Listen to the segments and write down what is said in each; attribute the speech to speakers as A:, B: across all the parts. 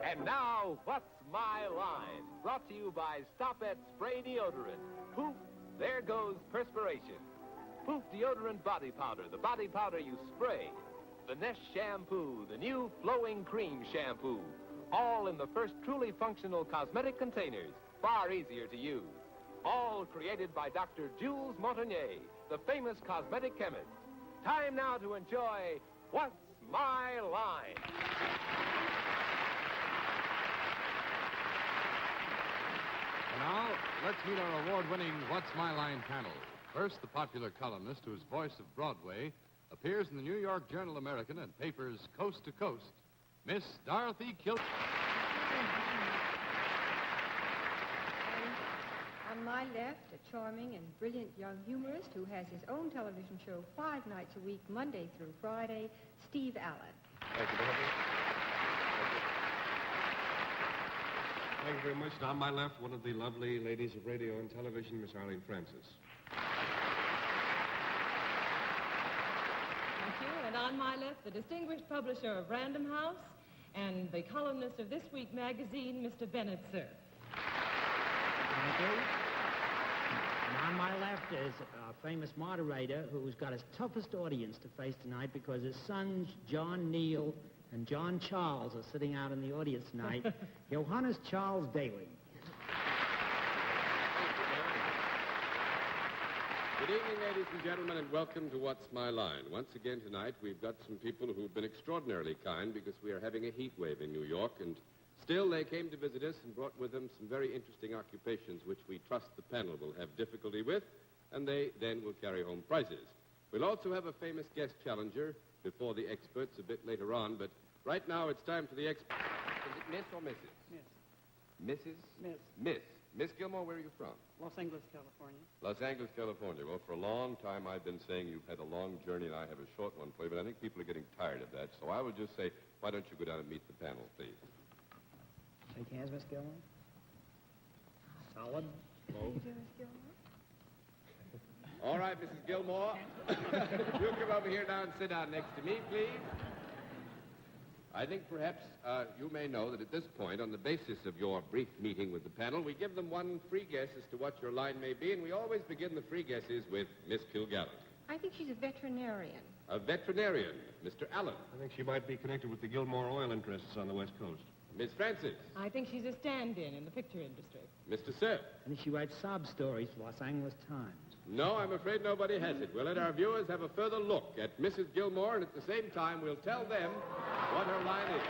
A: And now, What's My Line? Brought to you by Stumped Spray Deodorant. Poof, there goes perspiration. Poof Deodorant Body Powder, the body powder you spray. The Nest Shampoo, the new flowing cream shampoo. All in the first truly functional cosmetic containers, far easier to use. All created by Dr. Jules Montagnier, the famous cosmetic chemist. Time now to enjoy What's My Line?
B: And now, let's meet our award-winning What's My Line panel. First, the popular columnist whose voice of Broadway appears in the New York Journal American and papers Coast to Coast, Miss Dorothy Kilp.
C: On my left, a charming and brilliant young humorist who has his own television show 5 nights a week, Monday through Friday, Steve Allen.
D: Thank you, Dorothy. Thank you very much. And on my left, one of the lovely ladies of radio and television, Miss Arlene Francis.
E: Thank you. And on my left, the distinguished publisher of Random House and the columnist of This Week magazine, Mr. Bennett, sir.
F: Thank you. And on my left is a famous moderator who's got his toughest audience to face tonight because his sons, John Neal and John Charles, are sitting out in the audience tonight. Johannes Charles Daly.
G: Good evening, ladies and gentlemen, and welcome to What's My Line. Once again tonight, we've got some people who've been extraordinarily kind because we are having a heat wave in New York, and still they came to visit us and brought with them some very interesting occupations which we trust the panel will have difficulty with, and they then will carry home prizes. We'll also have a famous guest challenger before the experts a bit later on, but right now it's time for the experts. Is it Miss or Mrs.?
H: Miss.
G: Mrs.?
H: Miss.
G: Miss. Miss Gilmore, where are you from?
H: Los Angeles, California.
G: Los Angeles, California. Well, for a long time I've been saying you've had a long journey and I have a short one for you, but I think people are getting tired of that. So I would just say, why don't you go down and meet the panel, please?
F: Shake hands, Miss Gilmore. Solid. Low.
G: All right, Mrs. Gilmore. You come over here now and sit down next to me, please. I think perhaps you may know that at this point, on the basis of your brief meeting with the panel, we give them one free guess as to what your line may be, and we always begin the free guesses with Miss Kilgallen.
C: I think she's a veterinarian.
G: A veterinarian, Mr. Allen.
D: I think she might be connected with the Gilmore oil interests on the West Coast.
G: Miss Francis.
E: I think she's a stand-in the picture industry.
G: Mr. Sir.
F: And she writes sob stories for Los Angeles Times.
G: No, I'm afraid nobody has it. We'll let our viewers have a further look at Mrs. Gilmore, and at the same time, we'll tell them what her line is.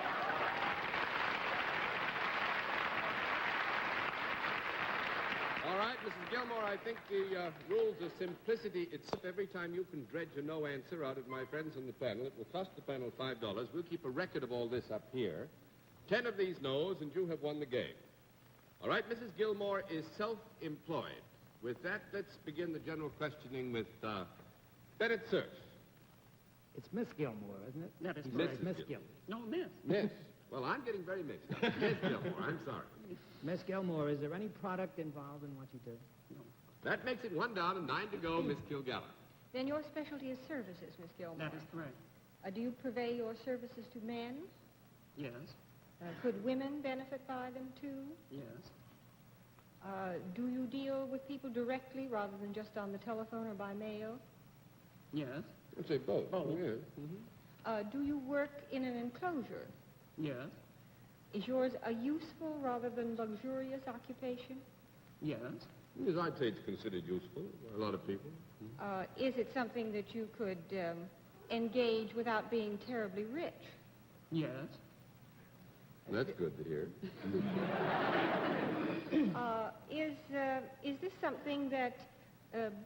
G: All right, Mrs. Gilmore, I think the rules of simplicity itself. Every time you can dredge a no answer out of my friends on the panel, it will cost the panel $5. We'll keep a record of all this up here. 10 of these no's, and you have won the game. All right, Mrs. Gilmore is self-employed. With that, let's begin the general questioning with Bennett Cerf.
F: It's Miss Gilmore, isn't it?
H: That is
F: He
H: correct.
F: says Miss Gilmore.
H: No, Miss.
G: Miss. Well, I'm getting very mixed up. Miss Gilmore, I'm sorry.
F: Miss Gilmore, is there any product involved in what you do?
H: No.
G: That makes it 1 down and 9 to go, Miss Kilgallen.
C: Then your specialty is services, Miss Gilmore.
H: That is correct.
C: Do you purvey your services to men?
H: Yes.
C: Could women benefit by them, too?
H: Yes.
C: Do you deal with people directly rather than just on the telephone or by mail?
H: Yes.
G: I'd say both.
H: Both.
G: Yeah. Mm-hmm.
C: Do you work in an enclosure?
H: Yes.
C: Is yours a useful rather than luxurious occupation?
H: Yes.
G: Yes, I'd say it's considered useful by a lot of people.
C: Is it something that you could engage without being terribly rich?
H: Yes.
G: That's good to hear.
C: Is this something that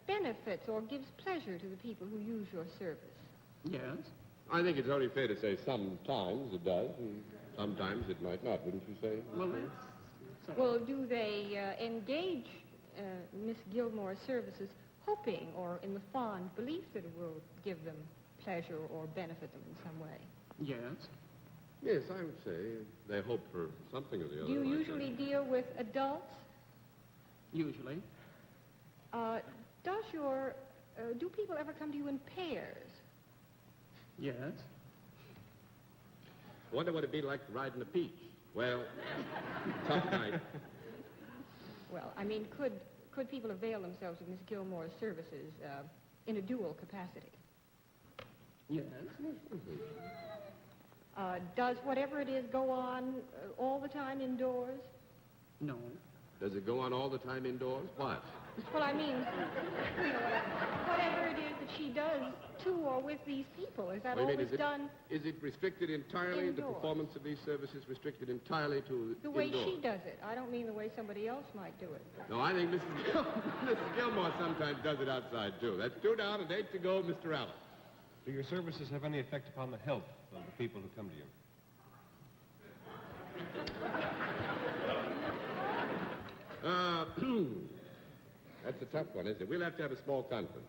C: benefits or gives pleasure to the people who use your service?
H: Yes.
G: I think it's only fair to say sometimes it does, and sometimes it might not, wouldn't you say?
H: Well, that's...
C: Well, do they engage Miss Gilmore's services hoping or in the fond belief that it will give them pleasure or benefit them in some way?
H: Yes.
G: Yes, I would say they hope for something or the other.
C: Do you
G: like
C: usually
G: that.
C: deal with adults?
H: Usually.
C: Do people ever come to you in pairs?
H: Yes.
G: I wonder what it'd be like to ride in a peach. Well, tough night.
C: Well, I mean, could people avail themselves of Miss Gilmore's services in a dual capacity?
H: Yes.
C: Does whatever it is go on all the time indoors?
H: No.
G: Does it go on all the time indoors? What?
C: Well, I mean, whatever it is that she does to or with these people, is that
G: What do you
C: always
G: mean,
C: done
G: Is it restricted entirely, the
C: Indoors.
G: performance of these services restricted entirely to
C: the way
G: indoors?
C: she does it? I don't mean the way somebody else might do it.
G: No, I think Mrs. Gilmore sometimes does it outside, too. That's 2 down and 8 to go, Mr. Allen.
D: Do your services have any effect upon the health of the people who come to you?
G: That's a tough one, isn't it? We'll have to have a small conference.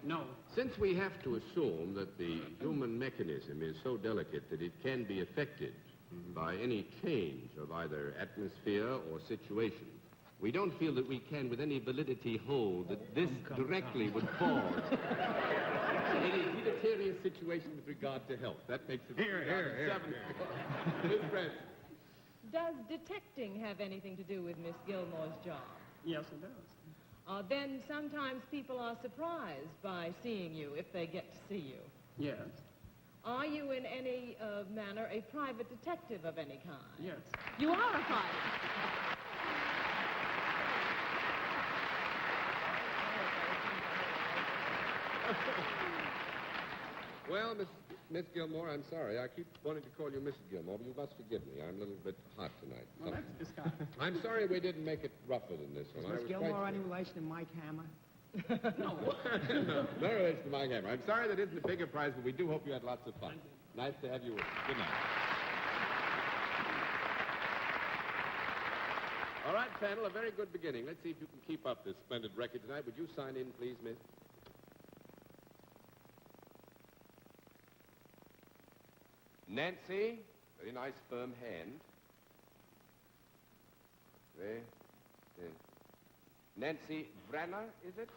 H: No.
G: Since we have to assume that the human mechanism is so delicate that it can be affected by any change of either atmosphere or situation, we don't feel that we can with any validity hold that this directly would cause any deleterious situation with regard to health. That makes it here. 7. Miss Francis.
E: Does detecting have anything to do with Miss Gilmore's job?
H: Yes, it does.
E: Then sometimes people are surprised by seeing you if they get to see you.
H: Yes.
E: Are you in any manner a private detective of any kind?
H: Yes.
E: You are a private.
G: Well, Miss Gilmore, I'm sorry. I keep wanting to call you Mrs. Gilmore, but you must forgive me. I'm a little bit hot tonight.
H: Well, that's disgusting.
G: I'm sorry we didn't make it rougher than this one.
F: Is Miss Gilmore any relation to Mike Hammer?
G: No, no relation to Mike Hammer. I'm sorry that isn't a bigger prize, but we do hope you had lots of fun. Nice to have you with us. Good night. All right, panel, a very good beginning. Let's see if you can keep up this splendid record tonight. Would you sign in, please, miss? Nancy, very nice firm hand. Very, yeah. Nancy Brenner, is it?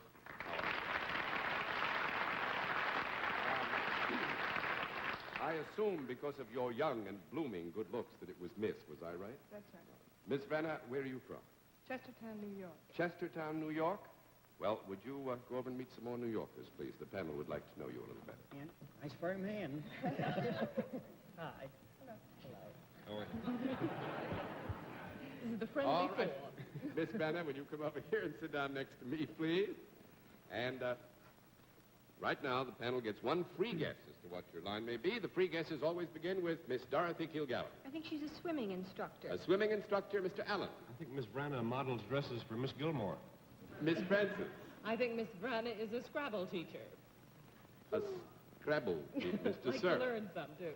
G: I assume because of your young and blooming good looks that it was Miss, was I right?
C: That's right.
G: Miss Brenner, where are you from?
C: Chestertown, New York.
G: Chestertown, New York? Well, would you go over and meet some more New Yorkers, please? The panel would like to know you a little better.
F: Yeah. Nice firm hand. Hi.
G: Oh,
E: This is the friendly
G: all right.
E: form.
G: Miss Brenner, will you come over here and sit down next to me, please? And right now, the panel gets one free guess as to what your line may be. The free guesses always begin with Miss Dorothy Kilgallen.
C: I think she's a swimming instructor.
G: A swimming instructor, Mr. Allen.
D: I think Miss Branna models dresses for Miss Gilmore.
G: Miss Francis.
E: I think Miss Branna is a Scrabble teacher.
G: A Scrabble, Mr.
E: Like
G: Sir.
E: to learn some, too.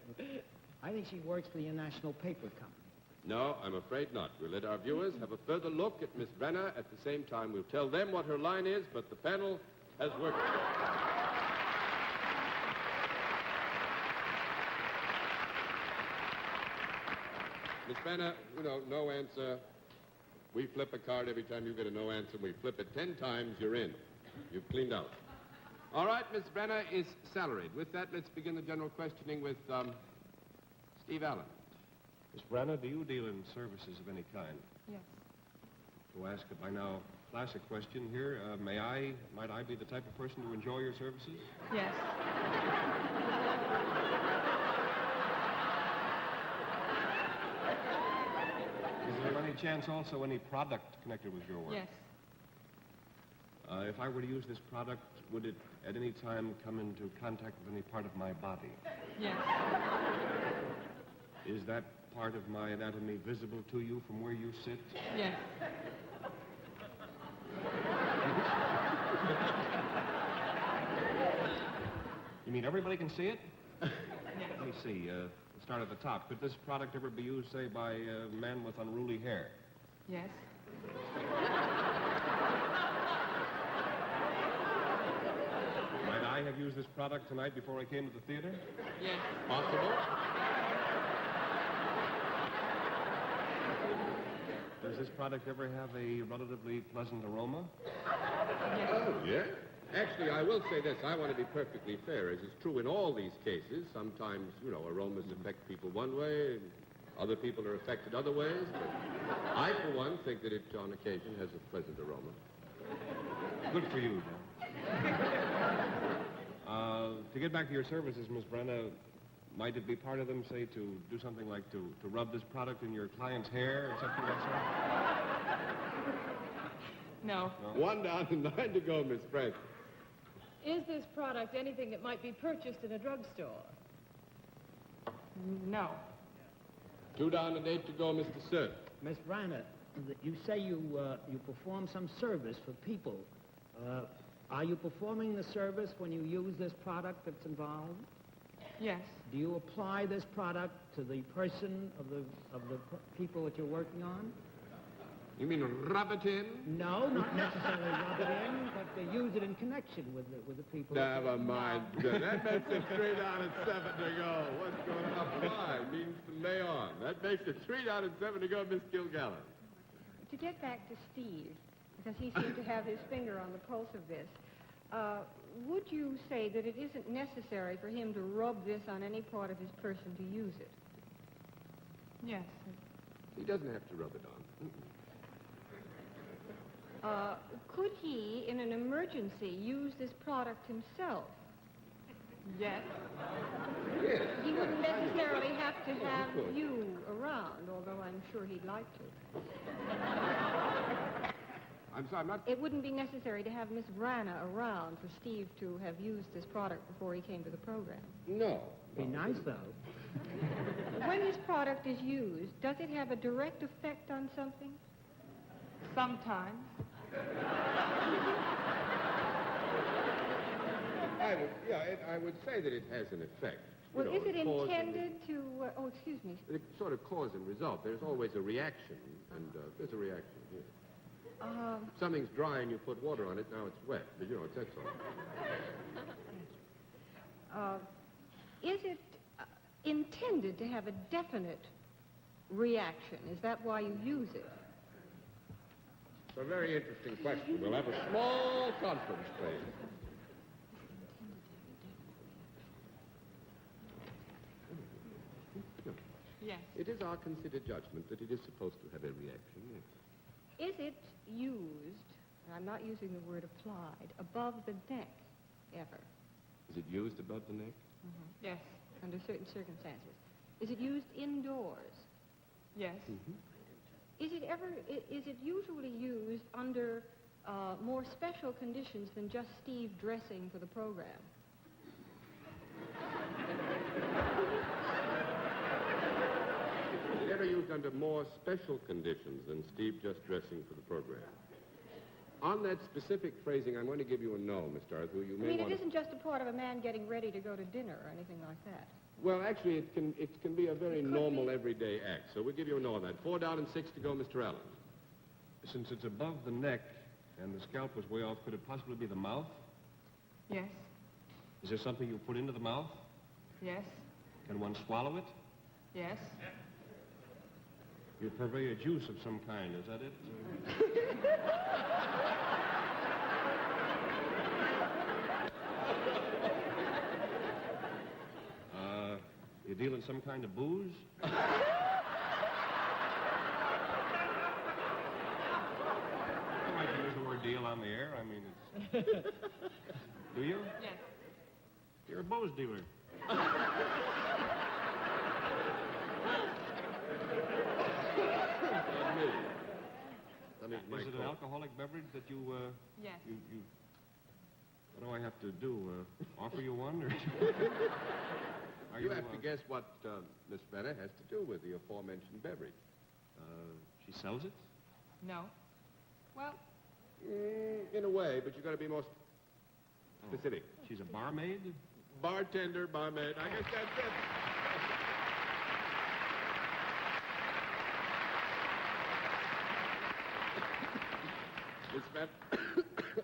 F: I think she works for the International Paper Company.
G: No, I'm afraid not. We'll let our viewers have a further look at Miss Brenner. At the same time, we'll tell them what her line is, but the panel has worked. Miss Brenner, you know, no answer. We flip a card every time you get a no answer. We flip it 10 times, you're in. You've cleaned out. All right, Miss Brenner is salaried. With that, let's begin the general questioning with Steve Allen.
D: Miss Branna, do you deal in services of any kind?
C: Yes.
D: To ask a by now classic question here, might I be the type of person to enjoy your services?
C: Yes.
D: Is there any chance also any product connected with your work?
C: Yes.
D: If I were to use this product, would it at any time come into contact with any part of my body?
C: Yes.
D: Is that part of my anatomy visible to you from where you sit?
C: Yes.
D: You mean everybody can see it? Let me see. Let's start at the top. Could this product ever be used, say, by a man with unruly hair?
C: Yes.
D: Might I have used this product tonight before I came to the theater?
C: Yes.
G: Possible?
D: Does this product ever have a relatively pleasant aroma?
G: Oh, yeah. Actually, I will say this. I want to be perfectly fair, as is true in all these cases. Sometimes, aromas affect people one way, and other people are affected other ways. But I, for one, think that it, on occasion, has a pleasant aroma.
D: Good for you, John. To get back to your services, Miss Brenna, might it be part of them, say, to do something like to rub this product in your client's hair or something like that?
E: No.
G: One down and 9 to go, Miss Brent.
E: Is this product anything that might be purchased in a drugstore? No.
G: 2 down and 8 to go, Mr. Sir.
F: Miss Brenner, you say you perform some service for people. Are you performing the service when you use this product that's involved?
E: Yes.
F: Do you apply this product to the person of the people that you're working on?
G: You mean rub it in?
F: No, not necessarily rub it in, but use it in connection with the people.
G: Never mind. That makes it 3 down and 7 to go. What's going on? Apply means to lay on. That makes it 3 down and 7 to go, Miss Gilgallen.
C: To get back to Steve, because he seemed to have his finger on the pulse of this, would you say that it isn't necessary for him to rub this on any part of his person to use it?
E: Yes.
G: He doesn't have to rub it on.
C: Could he, in an emergency, use this product himself?
E: Yes.
G: Yes.
C: He wouldn't necessarily have to have you around, although I'm sure he'd like to.
G: I'm sorry, I'm not...
C: It wouldn't be necessary to have Miss Branna around for Steve to have used this product before he came to the program.
G: No.
F: Be nice, though.
C: When this product is used, does it have a direct effect on something?
E: Sometimes.
G: I would say that it has an effect.
C: Well, is it
G: cause
C: intended to... oh, excuse me.
G: It's sort of cause and result. There's always a reaction, and there's a reaction here. Something's dry and you put water on it, now it's wet. But, that's all.
C: Is it intended to have a definite reaction? Is that why you use it?
G: It's a very interesting question. We'll have a small conference, please.
E: Yes.
G: It is our considered judgment that it is supposed to have a reaction, yes.
C: Is it used, and I'm not using the word applied, above the neck ever?
G: Is it used above the neck?
E: Yes.
C: Under certain circumstances. Is it used indoors?
E: Yes.
C: Is it usually used under more special conditions than just Steve dressing for the program?
G: Is it ever used under more special conditions than Steve just dressing for the program? On that specific phrasing, I'm going to give you a no, Mr. Arthur. You may
C: it
G: want to...
C: isn't just a part of a man getting ready to go to dinner or anything like that.
G: Well, actually, it can be a very normal, everyday act. So we'll give you a no on that. 4 down and 6 to go, Mr. Allen.
D: Since it's above the neck and the scalp was way off, could it possibly be the mouth?
E: Yes.
D: Is there something you put into the mouth?
E: Yes.
D: Can one swallow it?
E: Yes.
D: You purvey a juice of some kind, is that it? You deal in some kind of booze? I might use the word deal on the air. I mean, it's... Do you?
E: Yes.
D: You're a booze dealer. Is it an alcoholic beverage that you,
E: Yes.
D: What do I have to do? Offer you one, or...
G: You have to guess what Miss Brenner has to do with the aforementioned beverage.
D: She sells it?
E: No. Well,
G: In a way, but you've got to be more specific.
D: She's a barmaid?
G: Bartender, barmaid. I guess that's it. Miss Beth,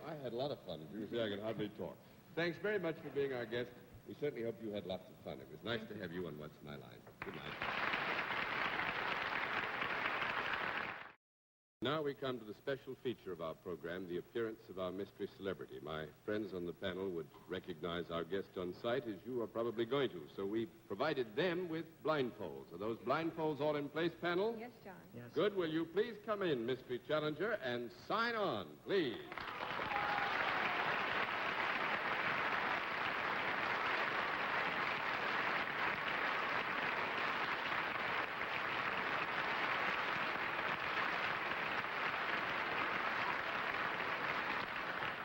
G: I had a lot of fun. As you see, I can hardly talk. Thanks very much for being our guest. We certainly hope you had lots of fun. It was nice to have you on What's My Line. Good night. Now we come to the special feature of our program, the appearance of our mystery celebrity. My friends on the panel would recognize our guest on sight, as you are probably going to. So we provided them with blindfolds. Are those blindfolds all in place, panel?
C: Yes, John.
F: Yes.
G: Good. Will you please come in, mystery challenger, and sign on, please?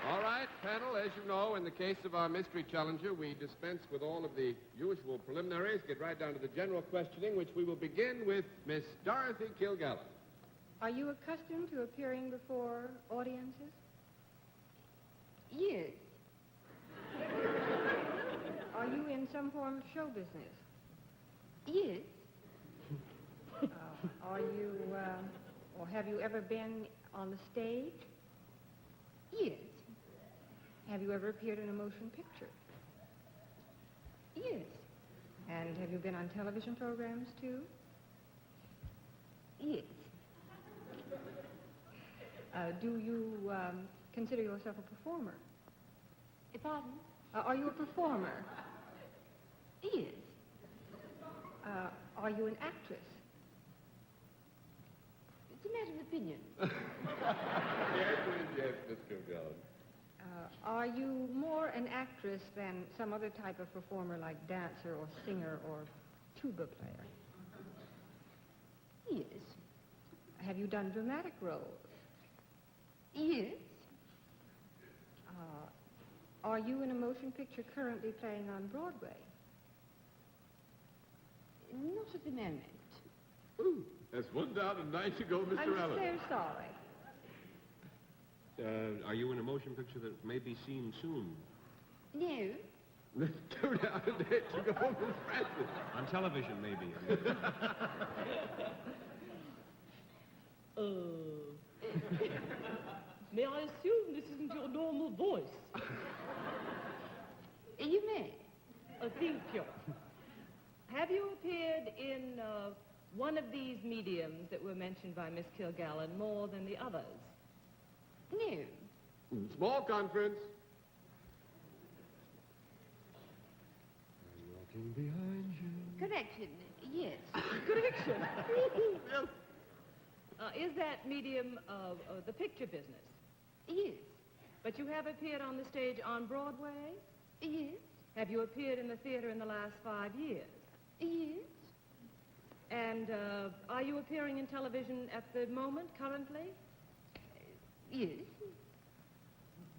G: All right, panel, as you know, in the case of our mystery challenger, we dispense with all of the usual preliminaries, get right down to the general questioning, which we will begin with Miss Dorothy Kilgallen.
C: Are you accustomed to appearing before audiences?
I: Yes.
C: Are you in some form of show business?
I: Yes.
C: Are you, or have you ever been on the stage?
I: Yes.
C: Have you ever appeared in a motion picture?
I: Yes.
C: And have you been on television programs, too?
I: Yes.
C: Do you consider yourself a performer?
I: Pardon?
C: Are you a performer?
I: Yes.
C: Are you an actress?
I: It's a matter of opinion.
G: Yes, Miss Kilgallen.
C: Are you more an actress than some other type of performer like dancer or singer or tuba player?
I: Yes.
C: Have you done dramatic roles?
I: Yes.
C: Are you in a motion picture currently playing on Broadway?
I: Not at the moment.
G: Ooh, that's one down and 9 to go, Mr.
C: I'm
G: Allen.
C: so sorry.
D: Are you in a motion picture that may be seen soon?
I: No.
G: That's 2 down and 8 to go, Miss Francis.
D: On television, maybe.
E: May I assume this isn't your normal voice?
I: You may.
E: Thank you. Have you appeared in one of these mediums that were mentioned by Miss Kilgallen more than the others?
I: No.
G: Small conference.
D: I'm walking behind you.
I: Correction. Yes.
E: Correction. Is that medium the picture business?
I: Yes.
E: But you have appeared on the stage on Broadway?
I: Yes.
E: Have you appeared in the theater in the last 5 years?
I: Yes.
E: And are you appearing in television at the moment, currently?
I: Yes.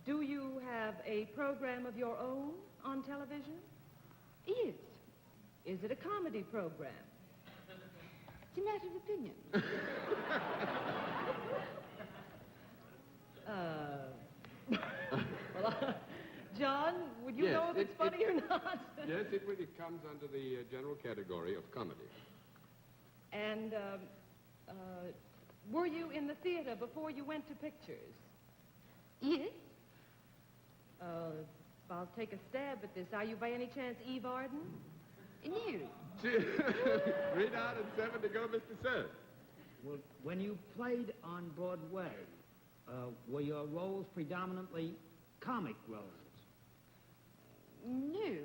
E: Do you have a program of your own on television?
I: Yes.
E: Is it a comedy program?
I: It's a matter of opinion.
E: Well, John, would you
G: Yes,
E: know if it's funny or not?
G: Yes, it comes under the general category of comedy.
E: And were you in the theater before you went to pictures?
I: Yes.
E: I'll take a stab at this. Are you by any chance Eve Arden?
I: No.
G: 3 down and 7 to go, Mr. Sir.
F: Well, when you played on Broadway, were your roles predominantly comic roles?
I: No.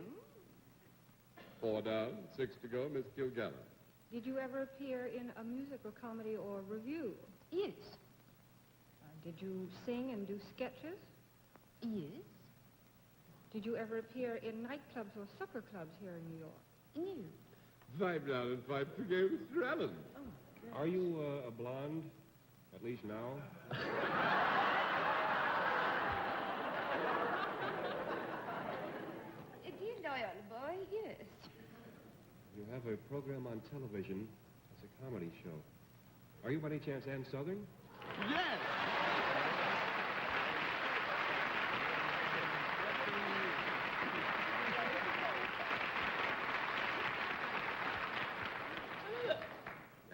G: 4 down, 6 to go, Miss Kilgallen.
C: Did you ever appear in a musical comedy or review?
I: Yes.
C: Did you sing and do sketches?
I: Yes.
C: Did you ever appear in nightclubs or supper clubs here in New York?
I: No.
G: 5 down and 5 to go, Mr. Allen.
D: Are you a blonde? At least now?
I: Dear loyal boy, yes.
D: You have a program on television. It's a comedy show. Are you by any chance Ann Sothern?
G: Yes!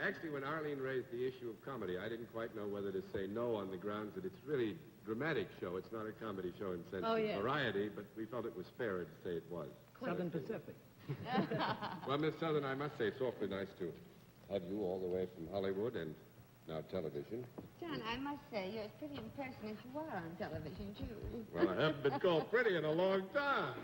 G: Actually, when Arlene raised the issue of comedy, I didn't quite know whether to say no on the grounds that it's really a dramatic show. It's not a comedy show in sense
E: Oh,
G: of
E: yes.
G: variety, but we felt it was fairer to say it was.
F: Southern Pacific.
G: Well, Miss Southern, I must say it's awfully nice to have you all the way from Hollywood and Now, television.
I: John, I must say, you're as pretty in person as you are on television, too.
G: Well, I haven't been called pretty in a long time.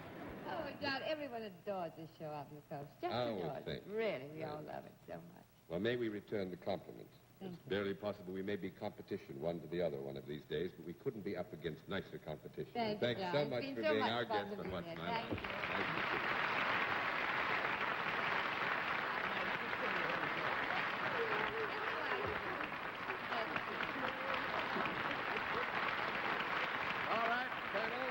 I: Oh, John, everyone adores this show out on the coast. Just
G: I would
I: adores it.
G: think.
I: Really, we all love it so much.
G: Well, may we return the compliment.
I: Thank
G: It's barely possible we may be competition one to the other one of these days, but we couldn't be up against nicer competition.
I: Thank you,
G: Thanks
I: John.
G: so
I: It's
G: much
I: been
G: for
I: so
G: being
I: much
G: our
I: fun
G: guest
I: to
G: on
I: be
G: What's
I: here.
G: My
I: Thank
G: Line.
I: you.
G: Thank you. All right, panel.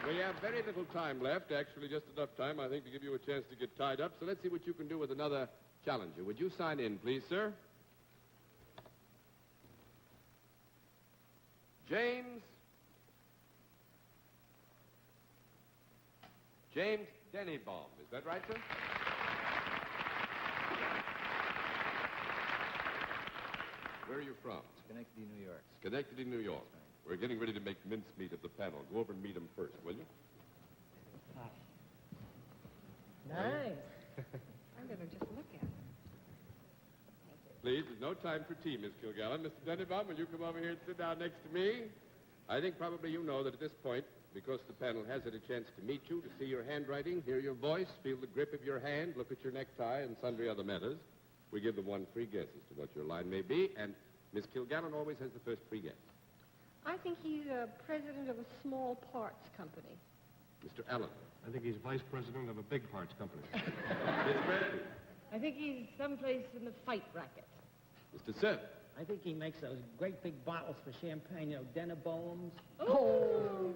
G: We have very little time left, actually just enough time, I think, to give you a chance to get tied up. So let's see what you can do with another challenger. Would you sign in, please, sir? James Dennybaum. Is that right, sir? Where are you from?
J: Schenectady, New York.
G: Schenectady, New York. We're getting ready to make mincemeat of the panel. Go over and meet them first, will you?
E: Nice.
C: I'm going to just look at it.
G: Please, there's no time for tea, Miss Kilgallen. Mr. Dennybaum, will you come over here and sit down next to me? I think probably you know that at this point, because the panel has had a chance to meet you, to see your handwriting, hear your voice, feel the grip of your hand, look at your necktie, and sundry other matters, we give them one free guess as to what your line may be, and Miss Kilgallen always has the first free guess.
C: I think he's president of a small parts company.
G: Mr. Allen.
D: I think he's vice president of a big parts company.
G: Miss Bradley.
E: I think he's someplace in the fight racket.
G: Mr. Seth.
F: I think he makes those great big bottles for champagne, you know, Dennybaums.
E: Oh!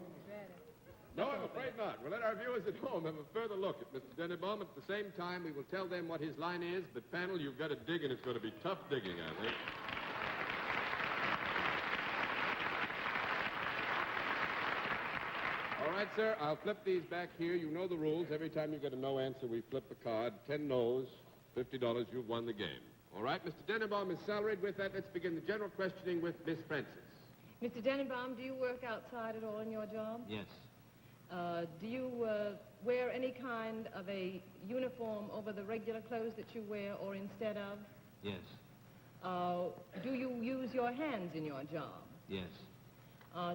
G: No, I'm afraid not. We'll let our viewers at home have a further look at Mr. Dennybaum. At the same time, we will tell them what his line is, but panel, you've got to dig, and it's going to be tough digging, I think. All right, sir, I'll flip these back here. You know the rules. Every time you get a no answer, we flip a card. 10 no's, $50, you've won the game. All right, Mr. Dennybaum is salaried. With that, let's begin the general questioning with Miss Francis.
E: Mr. Dennybaum, do you work outside at all in your job?
J: Yes.
E: Do you wear any kind of a uniform over the regular clothes that you wear or instead of?
J: Yes.
E: Do you use your hands in your job?
J: Yes.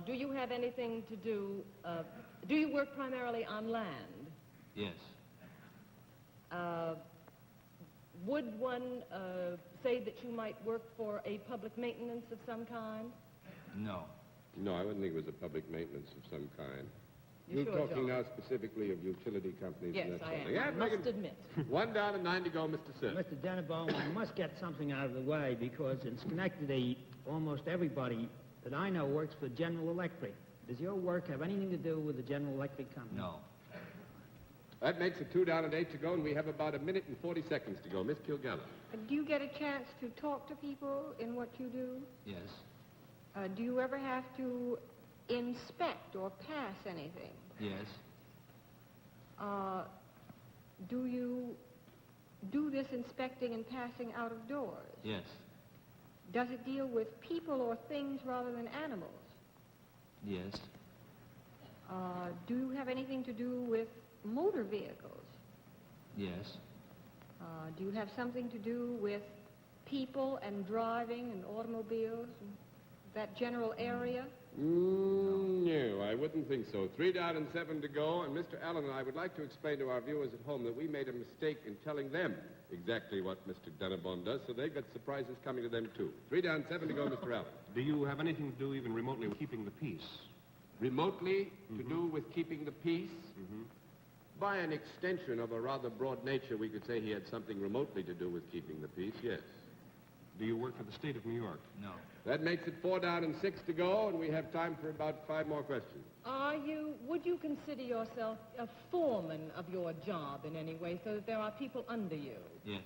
E: Do you have anything to do, do you work primarily on land?
J: Yes.
E: Would one say that you might work for a public maintenance of some kind?
J: No.
G: No, I wouldn't think it was a public maintenance of some kind.
E: You
G: You're
E: sure,
G: talking
E: John?
G: now specifically of utility companies
E: Yes,
G: and that
E: I
G: sort of
E: am.
G: thing.
E: I
G: Yeah,
E: must admit.
G: 1 down and 9 to go, Mr. Sir.
F: Mr. Dennybaum, I must get something out of the way because in Schenectady, almost everybody that I know works for General Electric. Does your work have anything to do with the General Electric company?
J: No.
G: That makes it 2 down and 8 to go, and we have about 1 minute and 40 seconds to go. Miss Kilgallen.
C: Do you get a chance to talk to people in what you do?
J: Yes.
C: Do you ever have to inspect or pass anything?
J: Yes.
C: Do you do this inspecting and passing out of doors?
J: Yes.
C: Does it deal with people or things rather than animals?
J: Yes.
C: Do you have anything to do with motor vehicles?
J: Yes.
C: Do you have something to do with people and driving and automobiles, and that general area?
G: No, I wouldn't think so. 3 down and 7 to go, and Mr. Allen and I would like to explain to our viewers at home that we made a mistake in telling them exactly what Mr. Dennybaum does, so they've got surprises coming to them, too. 3 down, 7 to go, Mr. Allen.
D: Do you have anything to do even remotely with keeping the peace?
G: Remotely to do with keeping the peace? By an extension of a rather broad nature, we could say he had something remotely to do with keeping the peace, yes.
D: Do you work for the state of New York?
J: No.
G: That makes it 4 down and 6 to go, and we have time for about 5 more questions.
E: Would you consider yourself a foreman of your job in any way so that there are people under you?
J: Yes.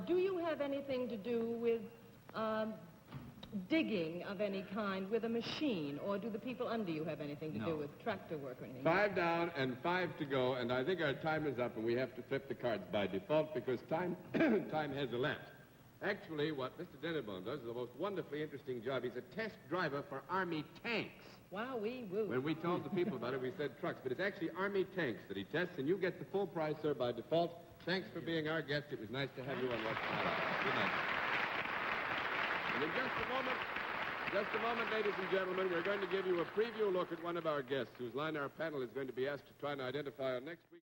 E: Do you have anything to do with digging of any kind with a machine, or do the people under you have anything to do
J: No.
E: with tractor work or anything?
G: 5 down and 5 to go, and I think our time is up, and we have to flip the cards by default because time has elapsed. Actually, what Mr. Dennybaum does is a most wonderfully interesting job. He's a test driver for Army tanks.
E: Wow-wee-woo.
G: When we told the people about it, we said trucks, but it's actually Army tanks that he tests, and you get the full price, sir, by default. Thanks for being our guest. It was nice to have you on What's My Line. Good night. And in just a moment, ladies and gentlemen, we're going to give you a preview look at one of our guests whose line our panel is going to be asked to try and identify on next week.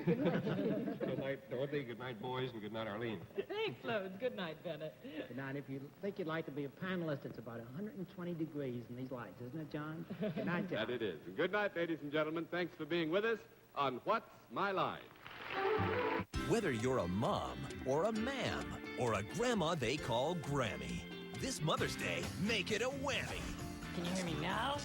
D: Good night, Dorothy. Good night, boys, and good night, Arlene.
E: Thanks, Lois. Good night, Bennett.
F: Good night. If you think you'd like to be a panelist, it's about 120 degrees in these lights, isn't it, John? Good night, John.
G: That it is. And good night, ladies and gentlemen. Thanks for being with us on What's My Line?
K: Whether you're a mom or a ma'am or a grandma they call Grammy, this Mother's Day, make it a whammy.
L: Can you hear me now?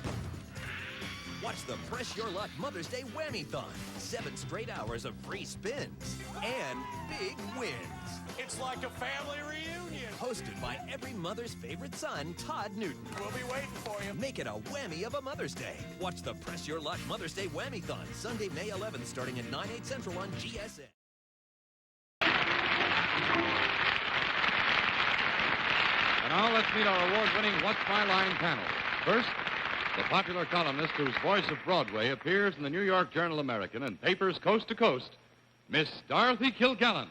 K: Watch the Press Your Luck Mother's Day Whammy-thon. 7 straight hours of free spins and big wins.
L: It's like a family reunion.
K: Hosted by every mother's favorite son, Todd Newton.
L: We'll be waiting for you.
K: Make it a whammy of a Mother's Day. Watch the Press Your Luck Mother's Day Whammy-thon, Sunday, May 11th, starting at 9/8 Central on GSN.
B: And now let's meet our award-winning What's My Line panel. First, the popular columnist whose voice of Broadway appears in the New York Journal-American and papers coast to coast, Miss Dorothy Kilgallen.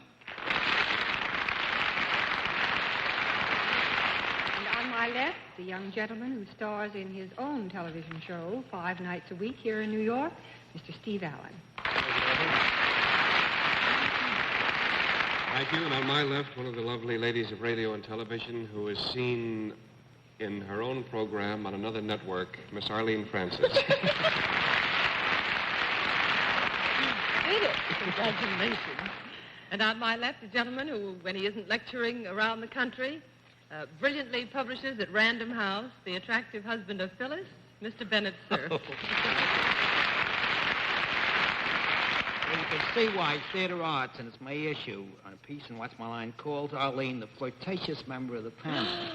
C: And on my left, the young gentleman who stars in his own television show 5 nights a week here in New York, Mr. Steve Allen.
D: Thank you. And on my left, one of the lovely ladies of radio and television who is seen in her own program on another network, Miss Arlene Francis.
E: You did it. Congratulations. And on my left, a gentleman who, when he isn't lecturing around the country, brilliantly publishes at Random House, the attractive husband of Phyllis, Mr. Bennett Cerf.
F: Well, you can see why Theater Arts, and it's my issue on a piece in What's My Line, calls Arlene the flirtatious member of the panel.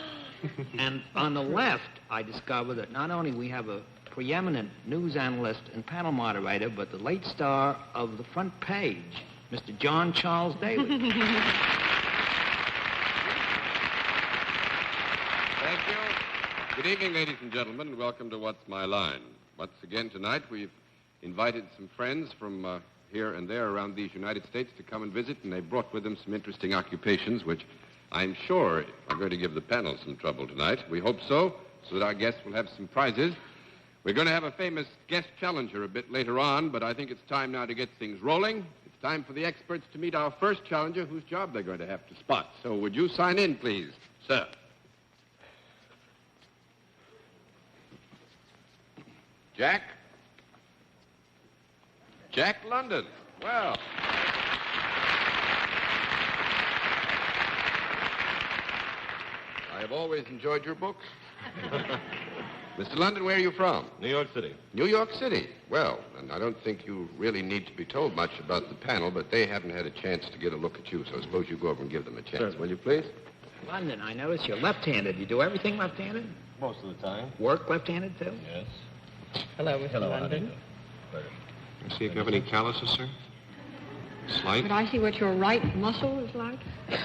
F: And on the left, I discover that not only we have a preeminent news analyst and panel moderator, but the late star of the front page, Mr. John Charles Daly.
G: Thank you. Good evening, ladies and gentlemen, and welcome to What's My Line. Once again tonight, we've invited some friends from here and there around these United States to come and visit, and they brought with them some interesting occupations, which I'm sure are going to give the panel some trouble tonight. We hope so that our guests will have some prizes. We're going to have a famous guest challenger a bit later on, but I think it's time now to get things rolling. It's time for the experts to meet our first challenger, whose job they're going to have to spot. So would you sign in, please, sir? Jack? Jack London. Well. I have always enjoyed your books. Mr. London, where are you from?
D: New York City.
G: New York City. Well, and I don't think you really need to be told much about the panel, but they haven't had a chance to get a look at you, so suppose you go over and give them a chance, will you, please?
F: London, I notice you're left-handed. You do everything left-handed?
D: Most of the time.
F: Work left-handed, too?
D: Yes.
E: Hello, Mr. London.
D: See if you have any calluses, sir. Slight.
C: Could I see what your right muscle is like? Here?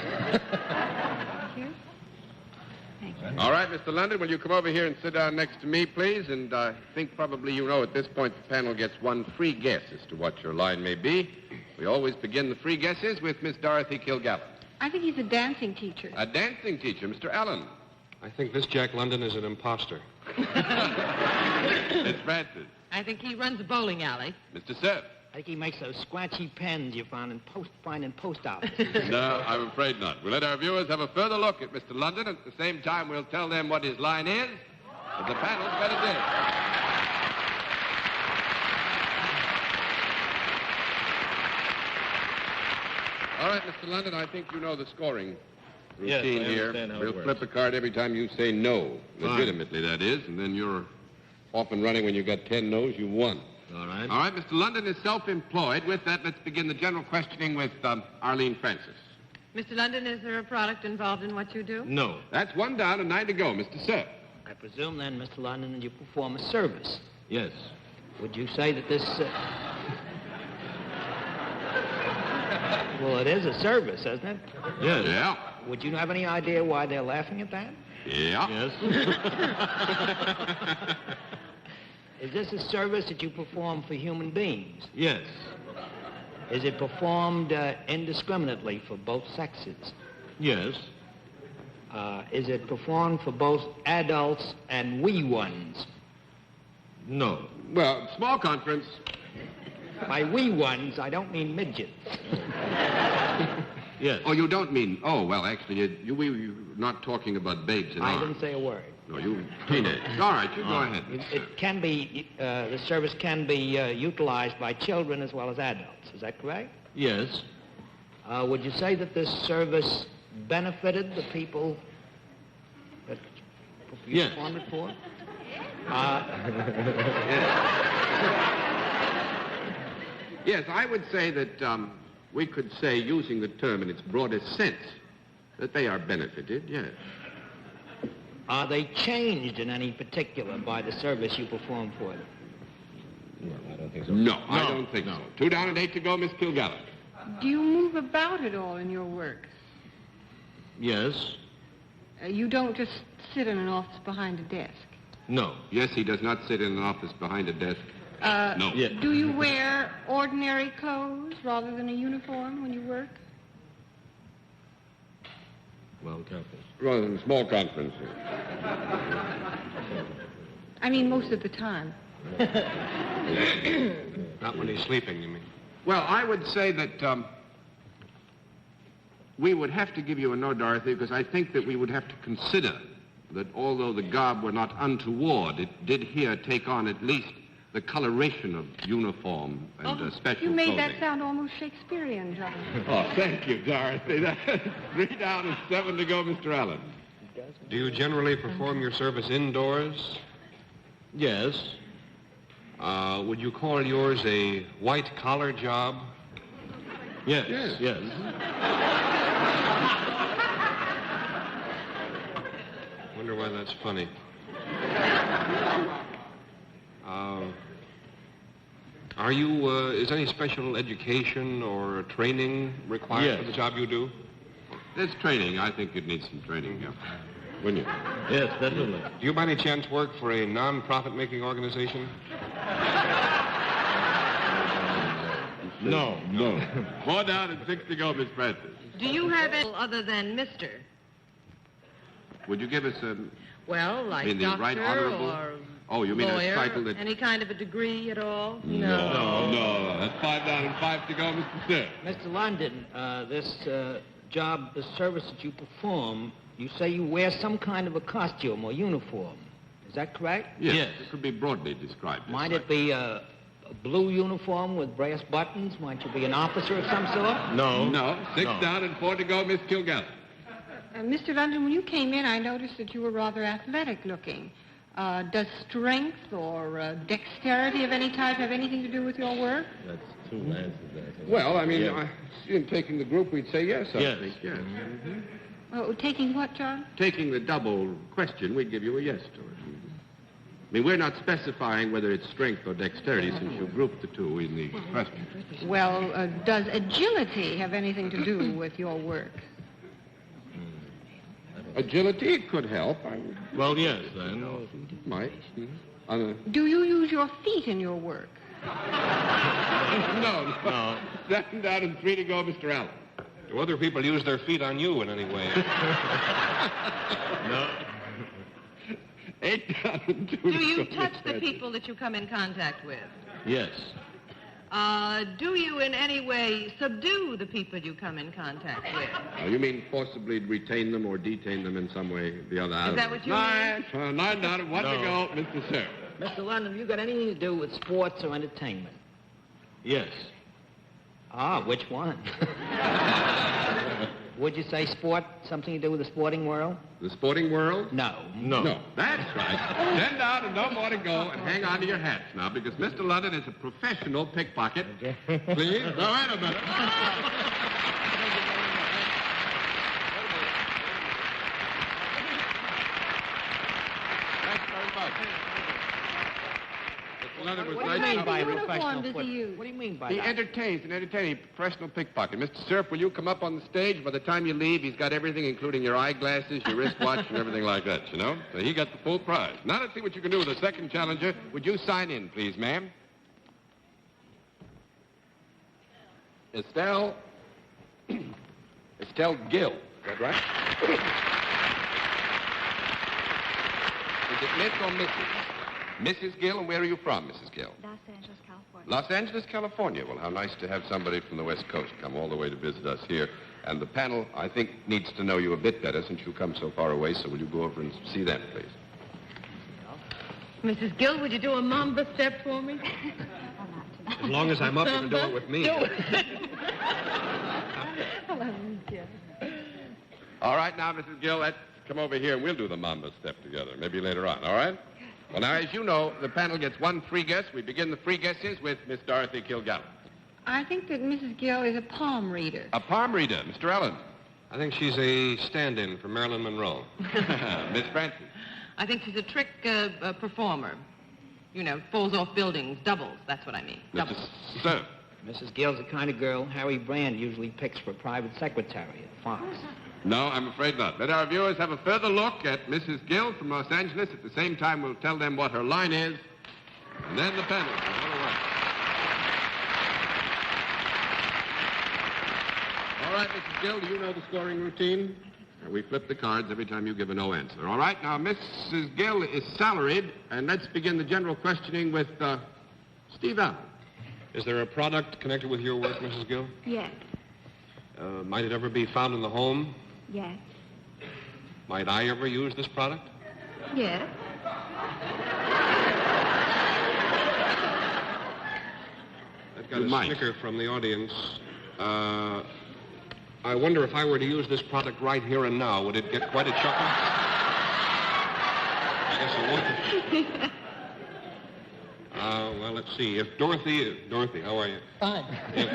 C: Thank you.
G: All right, Mr. London, will you come over here and sit down next to me, please? And I think probably you know at this point the panel gets one free guess as to what your line may be. We always begin the free guesses with Miss Dorothy Kilgallen.
C: I think he's a dancing teacher.
G: A dancing teacher, Mr. Allen.
D: I think this Jack London is an imposter.
G: Miss Francis.
E: I think he runs a bowling alley.
G: Mr. Cerf.
F: I think he makes those scratchy pens you find in post office.
G: No, I'm afraid not. We'll let our viewers have a further look at Mr. London, and at the same time we'll tell them what his line is, as the panel's better did. All right, Mr. London, I think you know the scoring routine
D: Yes, I
G: here.
D: understand how it
G: We'll
D: works.
G: flip a card every time you say no.
D: Fine.
G: Legitimately, that is, and then you're off and running when you got 10 no's, you won.
D: All right.
G: All right, Mr. London is self-employed. With that, let's begin the general questioning with Arlene Francis.
E: Mr. London, is there a product involved in what you do?
D: No.
G: That's 1 down and 9 to go. Mr. Cerf.
F: I presume, then, Mr. London, that you perform a service.
D: Yes.
F: Would you say that this... Well, it is a service, isn't it?
D: Yes.
G: Yeah.
F: Would you have any idea why they're laughing at that?
G: Yeah.
D: Yes.
F: Is this a service that you perform for human beings?
D: Yes.
F: Is it performed indiscriminately for both sexes?
D: Yes.
F: Is it performed for both adults and wee ones?
G: No. Well, small conference.
F: By wee ones, I don't mean midgets.
G: Yes. Oh, you don't mean... Oh, well, actually, you're not talking about babes in
F: I
G: arms.
F: didn't say a word.
G: No, you teenagers. All right, you go ahead.
F: It can be, the service can be utilized by children as well as adults. Is that correct?
G: Yes.
F: Would you say that this service benefited the people that you
G: Yes.
F: performed it for?
G: Yes, I would say that we could say, using the term in its broadest sense, that they are benefited, yes.
F: Are they changed in any particular by the service you perform for them?
G: No, I don't think so. No, I don't think so. 2 down and 8 to go, Miss Kilgallen.
C: Do you move about at all in your work?
G: Yes.
C: You don't just sit in an office behind a desk.
G: No. Yes, he does not sit in an office behind a desk. No. Yes.
C: Do you wear ordinary clothes rather than a uniform when you work?
G: Well, careful. Rather than small conference.
C: I mean, most of the time.
G: Not when he's sleeping, you mean? Well, I would say that we would have to give you a no, Dorothy, because I think that we would have to consider that although the garb were not untoward, it did here take on at least the coloration of uniform and special
C: You made
G: clothing.
C: that sound almost Shakespearean, John.
G: Oh, thank you, Dorothy. 3 down and 7 to go, Mr. Allen.
D: Do you generally perform your service indoors?
G: Yes.
D: Would you call yours a white-collar job?
G: Yes. Yes.
D: Wonder why that's funny. Are you, is any special education or training required for the job you do?
G: There's training. I think you'd need some training, yeah. Wouldn't you?
B: Yes, definitely.
D: Do you by any chance work for a non-profit-making organization?
G: No. 4 down and 6 to go, Miss Francis.
E: Do you have any other than Mr.?
G: Would you give us a...
E: Well, like
G: In the
E: doctor
G: right honorable?
E: or
G: Oh, you mean
E: lawyer,
G: a title that...
E: any kind of a degree at all?
G: No. That's 5 down and 5 to go, Mr. Sir.
F: Mr. London, this job, the service that you perform, you say you wear some kind of a costume or uniform. Is that correct?
G: Yes. It could be broadly described.
F: Might it be a blue uniform with brass buttons? Might you be an officer of some sort?
G: No. 6 down and 4 to go, Miss Kilgallen.
C: Mr. London, when you came in, I noticed that you were rather athletic looking. Does strength or dexterity of any type have anything to do with your work?
B: That's 2 answers there.
G: Well, I mean, in taking the group, we'd say yes, I
B: Yes.
G: think, yes.
C: Taking what, John?
G: Taking the double question, we'd give you a yes to it. I mean, we're not specifying whether it's strength or dexterity since you grouped the two in the question.
C: Well, does agility have anything to do with your work?
G: Agility could help.
B: Well, yes, then.
G: Might.
C: Do you use your feet in your work?
G: No. 7 down and 3 to go, Mr. Allen.
D: Do other people use their feet on you in any way?
B: No.
G: 8 down and 2
E: Do
G: to
E: you
G: go,
E: touch
G: Miss
E: the
G: Francis.
E: people that you come in contact with?
B: Yes.
E: Do you in any way subdue the people you come in contact with?
G: Oh, you mean forcibly retain them or detain them in some way or the other?
E: Is that what you mean?
G: 9 down and 1 to go, Mr. Sir.
F: Mr. London, have you got anything to do with sports or entertainment?
B: Yes.
F: Which one? Would you say sport, something to do with the sporting world?
G: The sporting world?
F: No.
G: No. That's right. 10 down and no more to go, and hang on to your hats now, because Mr. London is a professional pickpocket. Please? No, wait a minute. Thanks very much. Mr. London was
F: What do you
G: nice
F: mean
G: enough
F: by
G: to-
F: a professional
C: does he use?
F: What do you mean by
G: He
F: that?
G: entertains, an entertaining professional pickpocket. Mr. Cerf, will you come up on the stage? By the time you leave, he's got everything, including your eyeglasses, your wristwatch, and everything like that, you know? So he got the full prize. Now let's see what you can do with the second challenger. Would you sign in, please, ma'am? Estelle Gill. Is that right? Is it Miss or Mrs.? Mrs. Gill, and where are you from, Mrs. Gill?
I: Los Angeles, California.
G: Los Angeles, California. Well, how nice to have somebody from the West Coast come all the way to visit us here. And the panel, I think, needs to know you a bit better since you come so far away, so will you go over and see them, please?
E: Mrs. Gill, would you do a mamba step for me?
D: As long as I'm up, you can do it with me.
E: Do it.
G: All right, now, Mrs. Gill, let's come over here and we'll do the Mamba step together, maybe later on, all right? Well, now, as you know, the panel gets one free guess. We begin the free guesses with Miss Dorothy Kilgallen.
C: I think that Mrs. Gill is a palm reader.
G: A palm reader, Mr. Allen.
D: I think she's a stand-in for Marilyn Monroe.
G: Miss Francis.
E: I think she's a trick performer. You know, falls off buildings, doubles. That's what I mean. Doubles.
G: Sir.
F: Mrs. Gill's the kind of girl Harry Brand usually picks for private secretary at Fox.
G: No, I'm afraid not. Let our viewers have a further look at Mrs. Gill from Los Angeles. At the same time, we'll tell them what her line is, and then the panel will go away. All right, Mrs. Gill, do you know the scoring routine? We flip the cards every time you give a no answer. All right, now, Mrs. Gill is salaried, and let's begin the general questioning with Steve Allen.
D: Is there a product connected with your work, Mrs. Gill?
I: Yes.
D: Might it ever be found in the home?
I: Yes.
D: Might I ever use this product?
I: Yes.
D: I've got
G: You
D: a
G: might.
D: snicker from the audience. I wonder if I were to use this product right here and now, would it get quite a chuckle? I guess it would. Well, let's see. If Dorothy, how are you?
H: Fine.
D: If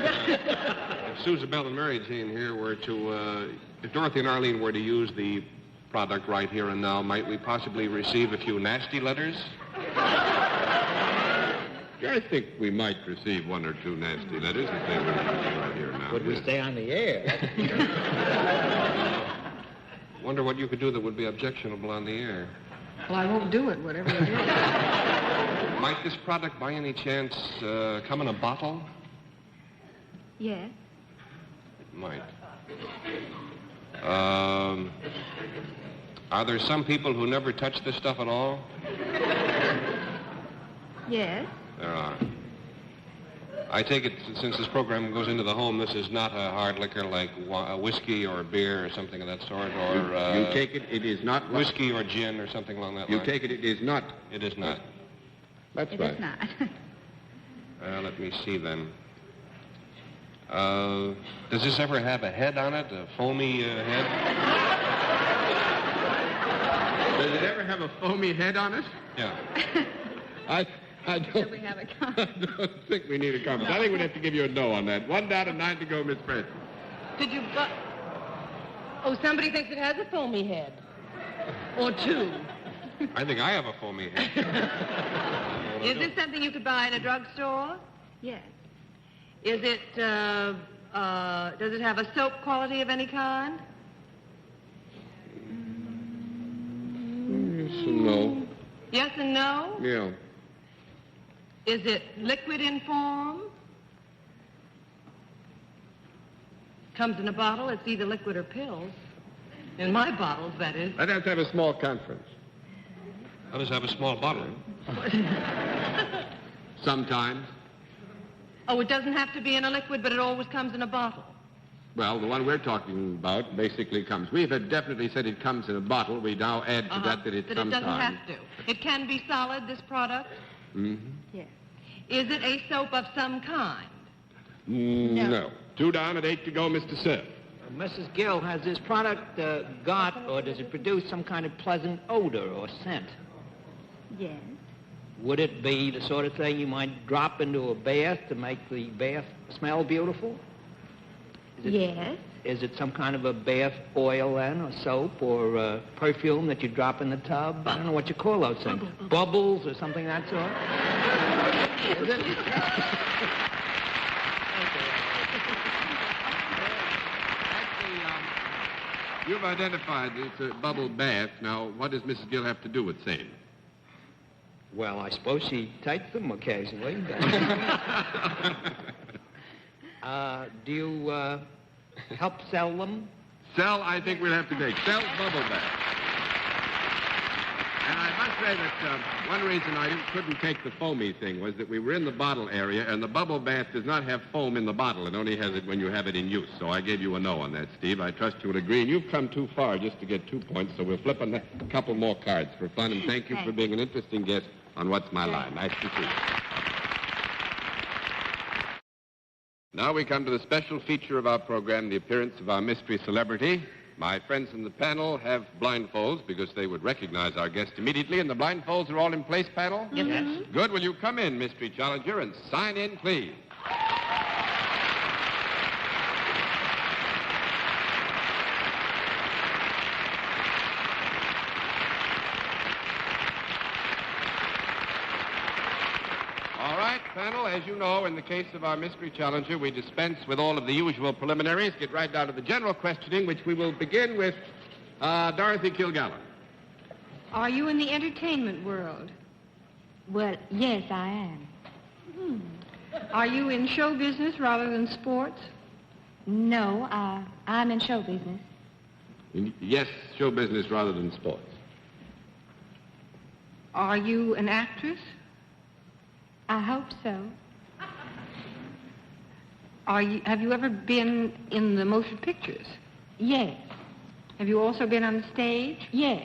D: Susabelle and Mary Jane here were to, if Dorothy and Arlene were to use the product right here and now, might we possibly receive a few nasty letters?
G: I think we might receive one or two nasty letters if they were right here now.
F: Would we stay on the air?
D: Wonder what you could do that would be objectionable on the air.
E: Well, I won't do it, whatever you do.
D: Might this product, by any chance, come in a bottle?
I: Yes.
D: It might. Are there some people who never touch this stuff at all?
I: Yes.
D: There are. I take it, since this program goes into the home, this is not a hard liquor like a whiskey or a beer or something of that sort, or...
G: You take it is not...
D: Whiskey or gin or something along that line.
G: You take it is not...
D: It is not.
G: That's
I: It
G: right.
I: is not.
D: Let me see, then. Does this ever have a head on it, a foamy head?
G: Does it ever have a foamy head on it?
D: Yeah.
G: I
E: Should
G: don't...
E: we have a
G: I don't think we need a comment. I think we'd have to give you a no on that. 1 down and 9 to go, Miss Francis.
E: Did you buy... Oh, somebody thinks it has a foamy head. Or two.
D: I think I have a foamy head.
E: Is this something you could buy in a drugstore?
I: Yes.
E: Is it, does it have a soap quality of any kind?
G: Yes and no.
E: Yes and no?
G: Yeah.
E: Is it liquid in form? Comes in a bottle. It's either liquid or pills. In my bottles, that is.
G: I'd have to have a small conference.
D: How does it have a small bottle?
G: Sometimes.
E: Oh, it doesn't have to be in a liquid, but it always comes in a bottle.
G: Well, the one we're talking about basically comes. We've definitely said it comes in a bottle. We now add to that it's
E: But
G: sometimes.
E: it doesn't have to. It can be solid, this product.
G: Mm-hmm.
I: Yes.
E: Is it a soap of some kind?
G: No. 2 down and 8 to go, Mr. Sir.
F: Mrs. Gill, has this product got or does it produce some kind of pleasant odor or scent?
I: Yes.
F: Would it be the sort of thing you might drop into a bath to make the bath smell beautiful?
I: Yes.
F: Is it some kind of a bath oil then, or soap, or perfume that you drop in the tub? I don't know what you call those things. Bubbles or something of that sort? Is it?
G: You've identified it's a bubble bath. Now, what does Mrs. Gill have to do with same?
F: Well, I suppose she takes them occasionally. Do you help sell them?
G: Sell, I think we'll have to take. Sell bubble bath.
D: And I must say that one reason I couldn't take the foamy thing was that we were in the bottle area, and the bubble bath does not have foam in the bottle. It only has it when you have it in use. So I gave you a no on that, Steve. I trust you would agree. And you've come too far just to get 2 points, so we'll flip a couple more cards for fun. And thank you for being an interesting guest on What's My Line. Nice to see you. Now we come to the special feature of our program, the appearance of our mystery celebrity. My friends in the panel have blindfolds because they would recognize our guest immediately. And the blindfolds are all in place, panel?
E: Yes.
D: Good. Will you come in, mystery challenger, and sign in, please? All right, panel, as you know, in the case of our mystery challenger, we dispense with all of the usual preliminaries, get right down to the general questioning, which we will begin with Dorothy Kilgallen.
C: Are you in the entertainment world?
I: Well, yes, I am.
C: Are you in show business rather than sports?
I: No, I'm in show business.
D: Yes, show business rather than sports.
C: Are you an actress?
I: I hope so.
C: Have you ever been in the motion pictures?
I: Yes.
C: Have you also been on the stage?
I: Yes.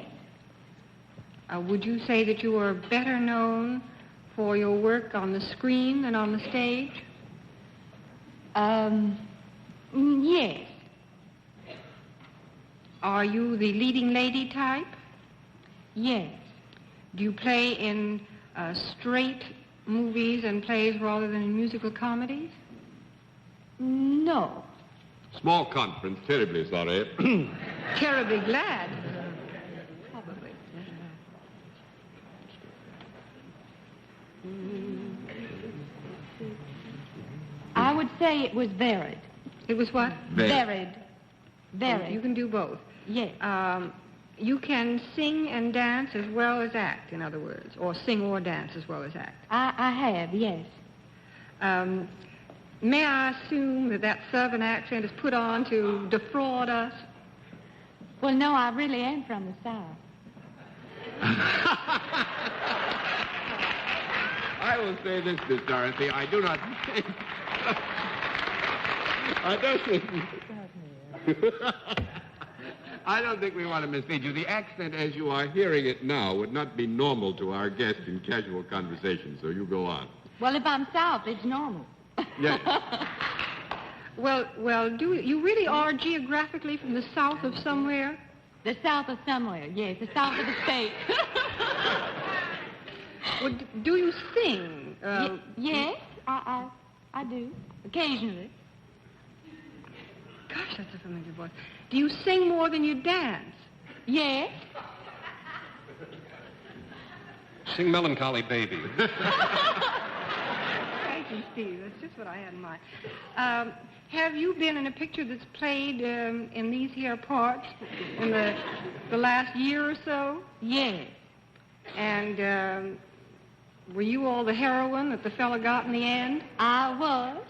C: Would you say that you are better known for your work on the screen than on the stage?
I: Yes.
C: Are you the leading lady type?
I: Yes.
C: Do you play in straight movies and plays rather than in musical comedies?
I: No.
D: Small conference, terribly sorry.
C: Terribly glad. Probably.
I: I would say it was varied.
C: It was what?
I: Varied.
C: You can do both.
I: Yes.
C: You can sing and dance as well as act, in other words, or sing or dance as well as act.
I: I have, yes.
C: May I assume that Southern accent is put on to defraud us?
I: Well, no, I really am from the South.
D: I will say this, Miss Dorothy. I do not think... I don't think we want to mislead you. The accent as you are hearing it now would not be normal to our guest in casual conversation, so you go on.
I: Well, if I'm South, it's normal.
D: Yes.
C: Well, you really are geographically from the south of somewhere?
I: The south of somewhere, yes, the south of the state.
C: Well, do you sing?
I: Yes, I do, occasionally.
C: Gosh, that's a familiar voice. Do you sing more than you dance?
I: Yes.
D: Sing Melancholy Baby.
C: Thank you, Steve. That's just what I had in mind. Have you been in a picture that's played in these here parts in the last year or so?
I: Yes.
C: And were you all the heroine that the fella got in the end?
I: I was.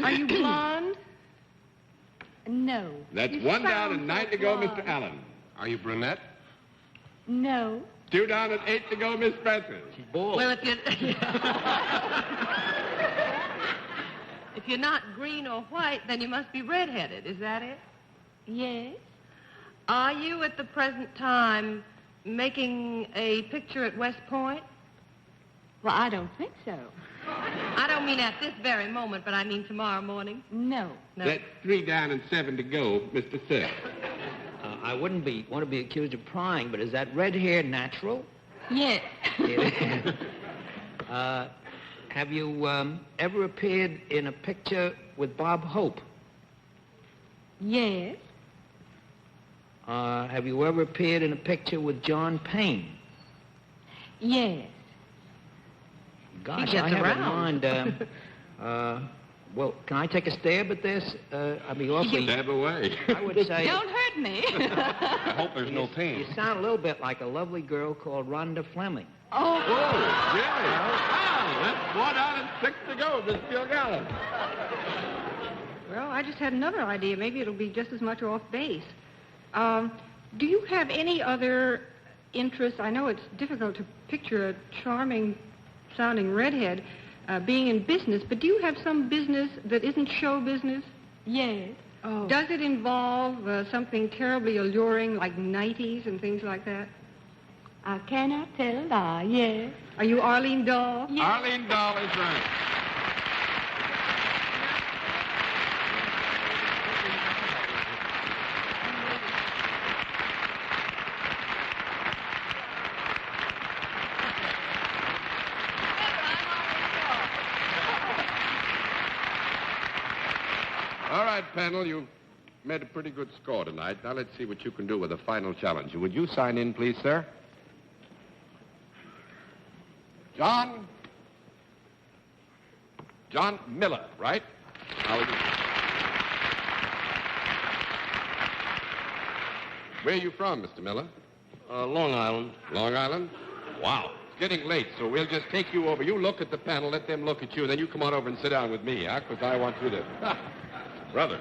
C: Are you blonde?
I: No.
D: That's
C: You
D: one down
C: sound
D: and 9
C: so
D: to go,
C: blonde.
D: Mr. Allen. Are you brunette?
I: No.
D: 2 down and 8 to go, Miss Francis.
E: Well, if you're not green or white, then you must be redheaded. Is that it?
I: Yes.
E: Are you at the present time making a picture at West Point?
I: Well, I don't think so.
E: I don't mean at this very moment, but I mean tomorrow morning.
I: No.
D: That's 3 down and 7 to go, Mr. Seth.
F: I wouldn't want to be accused of prying, but is that red hair natural?
I: Yes.
F: Have you ever appeared in a picture with Bob Hope?
I: Yes.
F: Have you ever appeared in a picture with John Payne?
I: Yes.
F: Gosh,
E: He gets
F: I have
E: around.
F: in mind. Well, can I take a stab at this? I'd be awfully...
D: Stab away.
F: I would say...
I: Don't hurt me.
D: I hope there's no pain.
F: You sound a little bit like a lovely girl called Rhonda Fleming.
I: Oh.
D: Oh, really? Wow, that's 4 down and 6 to go, Miss Kilgallen.
C: Well, I just had another idea. Maybe it'll be just as much off base. Do you have any other interests? I know it's difficult to picture a charming-sounding redhead being in business, but do you have some business that isn't show business?
E: Yes.
C: Oh. Does it involve something terribly alluring like nighties and things like that?
E: I cannot tell a lie, yes.
C: Are you Arlene Dahl?
E: Yes.
D: Arlene Dahl is right. All right, panel, you've made a pretty good score tonight. Now let's see what you can do with the final challenge. Would you sign in, please, sir? John Miller, right? Where are you from, Mr. Miller?
M: Long Island.
D: Long Island? Wow. It's getting late, so we'll just take you over. You look at the panel, let them look at you, and then you come on over and sit down with me, huh? Because I want you to... Brother.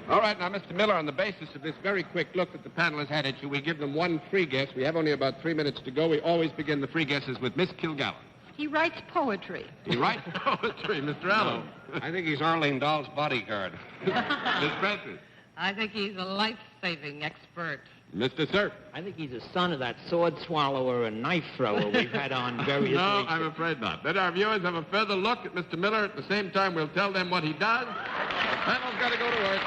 D: All right, now, Mr. Miller, on the basis of this very quick look that the panel has had at you, we give them one free guess. We have only about 3 minutes to go. We always begin the free guesses with Miss Kilgallen.
C: He writes poetry.
D: He writes poetry, Mr. Allen.
M: I think he's Arlene Dahl's bodyguard.
D: Miss Francis.
E: I think he's a life-saving expert.
D: Mr. Sir.
F: I think he's a son of that sword swallower and knife thrower we've had on various
D: No,
F: weeks.
D: I'm afraid not. Let our viewers have a further look at Mr. Miller. At the same time, we'll tell them what he does. The panel's got to go to work.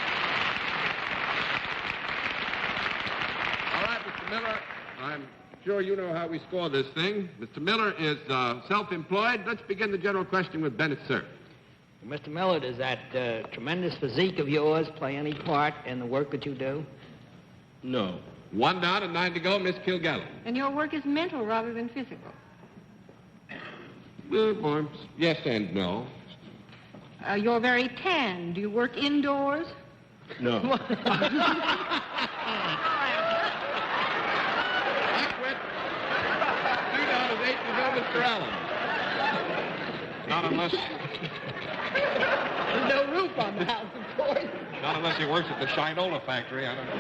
D: All right, Mr. Miller, I'm sure you know how we score this thing. Mr. Miller is self-employed. Let's begin the general question with Bennett, sir.
F: Mr. Miller, does that tremendous physique of yours play any part in the work that you do?
M: No.
D: 1 down and 9 to go, Miss Kilgallen.
C: And your work is mental rather than physical.
D: Well, yes and no.
C: You're very tan. Do you work indoors?
M: No.
D: I quit. 2 down is 8 to go, Mr. Allen.
M: Not unless...
E: There's no roof on the house, of course.
M: Not unless he works at the Shinola factory, I don't know.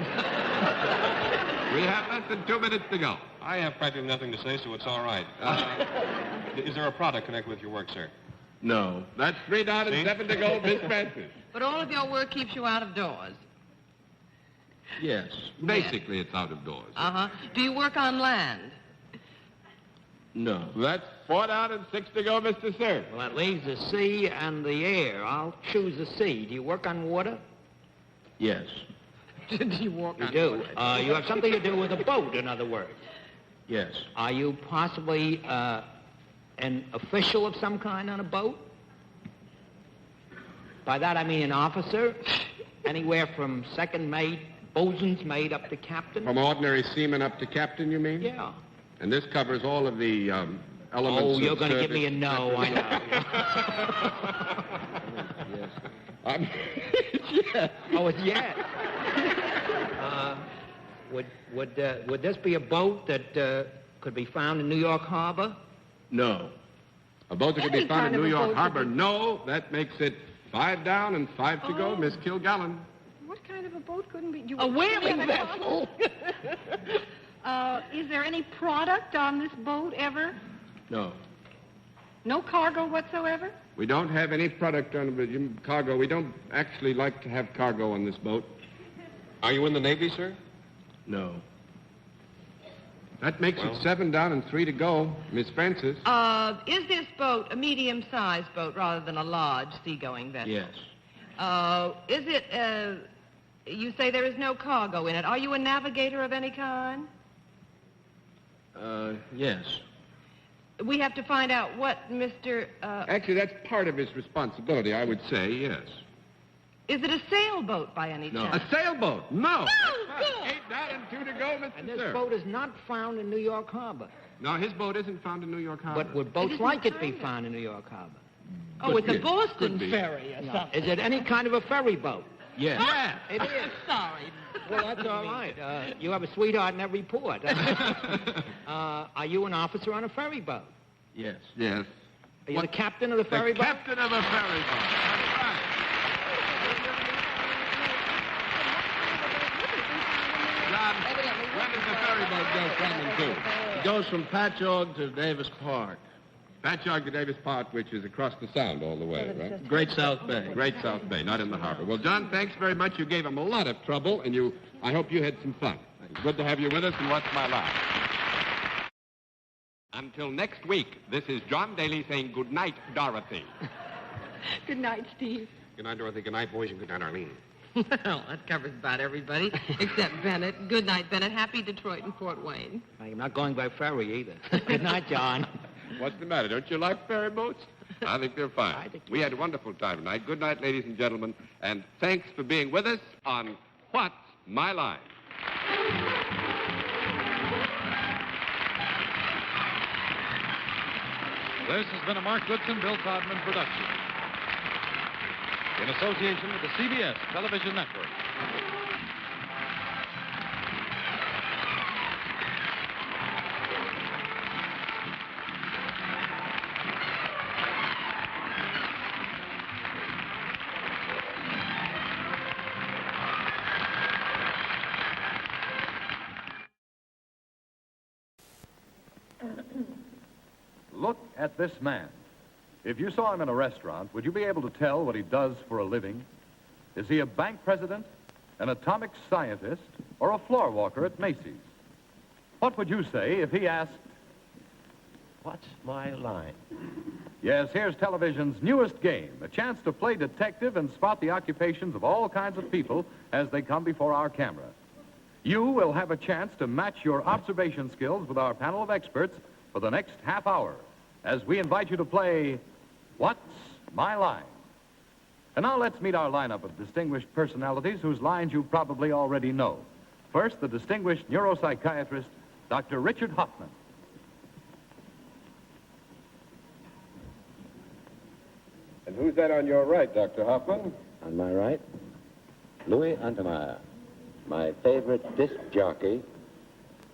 D: We have less than 2 minutes to go.
M: I have practically nothing to say, so it's all right. Is there a product connected with your work, sir?
D: No. That's 3 down and 7 to go, Miss Francis.
E: But all of your work keeps you out of doors.
D: Yes. Basically, it's out of doors.
E: Uh-huh. Do you work on land?
M: No.
D: That's 4 down and 6 to go, Mr. Sir.
F: Well, that leaves the sea and the air. I'll choose the sea. Do you work on water?
M: Yes.
E: Do you walk
F: You
E: on
F: do.
E: water?
F: You have something to do with a boat, in other words.
M: Yes.
F: Are you possibly an official of some kind on a boat? By that I mean an officer, anywhere from second mate, bosun's mate, up to captain.
D: From ordinary seaman up to captain, you mean?
F: Yeah.
D: And this covers all of the elements
F: Oh,
D: of
F: you're going to give
D: service.
F: me a no, I know.
D: Yes.
F: Oh, it's yes. Would this be a boat that could be found in New York Harbor?
M: No.
D: A boat that could be
C: Any
D: found
C: kind
D: in
C: of
D: New
C: a
D: York
C: boat
D: Harbor?
C: could be-
D: No. That makes it 5 down and 5 to go,
C: Oh.
D: Miss Kilgallen.
C: What kind of a boat couldn't be?
E: A whaling vessel.
C: Is there any product on this boat ever?
M: No.
C: No cargo whatsoever?
D: We don't have any product on the cargo. We don't actually like to have cargo on this boat.
M: Are you in the Navy, sir? No.
D: That makes
M: Well-
D: it 7 down and 3 to go, Miss Francis.
E: Is this boat a medium-sized boat rather than a large seagoing vessel?
M: Yes.
E: Is it, you say there is no cargo in it. Are you a navigator of any kind?
M: Yes.
E: We have to find out what Mr.
D: Actually, that's part of his responsibility, I would say, yes.
E: Is it a sailboat by any
M: No.
E: chance?
D: A sailboat? No.
E: Oh, good.
D: 8 down and 2 to go, Mr.
F: And this
D: Sir.
F: boat is not found in New York Harbor.
D: No, his boat isn't found in New York Harbor.
F: But would boats
C: isn't
F: like it be
C: kind of-
F: found in New York Harbor?
E: Oh, it's a
D: be.
E: Boston
D: Could be.
E: ferry or
F: No.
E: something.
F: Is it any kind of a ferry boat?
M: Yes.
D: Yeah.
F: It is.
E: Sorry.
F: Well, that's all right. You have a sweetheart in every port. Are you an officer on a ferry boat?
M: Yes.
D: Yes.
F: Are you the captain of the ferry
D: The
F: boat?
D: captain of a ferry boat. That's right. John, where does the ferry boat go from and to?
N: It goes from Patchogue to Davis Park.
D: Patchogue to Davis Park, which is across the Sound all the way, right?
N: Great South Bay.
D: Great South Bay, not in the harbor. Well, John, thanks very much. You gave him a lot of trouble, and I hope you had some fun. It's good to have you with us, and What's My Line? Until next week, this is John Daly saying good night, Dorothy.
C: Good night, Steve.
D: Good night, Dorothy. Good night, boys, and good night, Arlene.
E: Well, that covers about everybody, except Bennett. Good night, Bennett. Happy Detroit and Fort Wayne.
F: I'm not going by ferry either.
N: Good night, John.
D: What's the matter? Don't you like ferry boats? I think they're fine. We had a wonderful time tonight. Good night, ladies and gentlemen, and thanks for being with us on What's My Line?
B: This has been a Mark Goodson, Bill Todman production. In association with the CBS Television Network.
O: Look at this man. If you saw him in a restaurant, would you be able to tell what he does for a living? Is he a bank president, an atomic scientist, or a floor walker at Macy's? What would you say if he asked,
N: What's my line?
O: Yes, here's television's newest game, a chance to play detective and spot the occupations of all kinds of people as they come before our camera. You will have a chance to match your observation skills with our panel of experts for the next half hour as we invite you to play What's My Line? And now let's meet our lineup of distinguished personalities whose lines you probably already know. First, the distinguished neuropsychiatrist, Dr. Richard Hoffman.
D: And who's that on your right, Dr. Hoffman?
P: On my right, Louis Untermeyer, my favorite disc jockey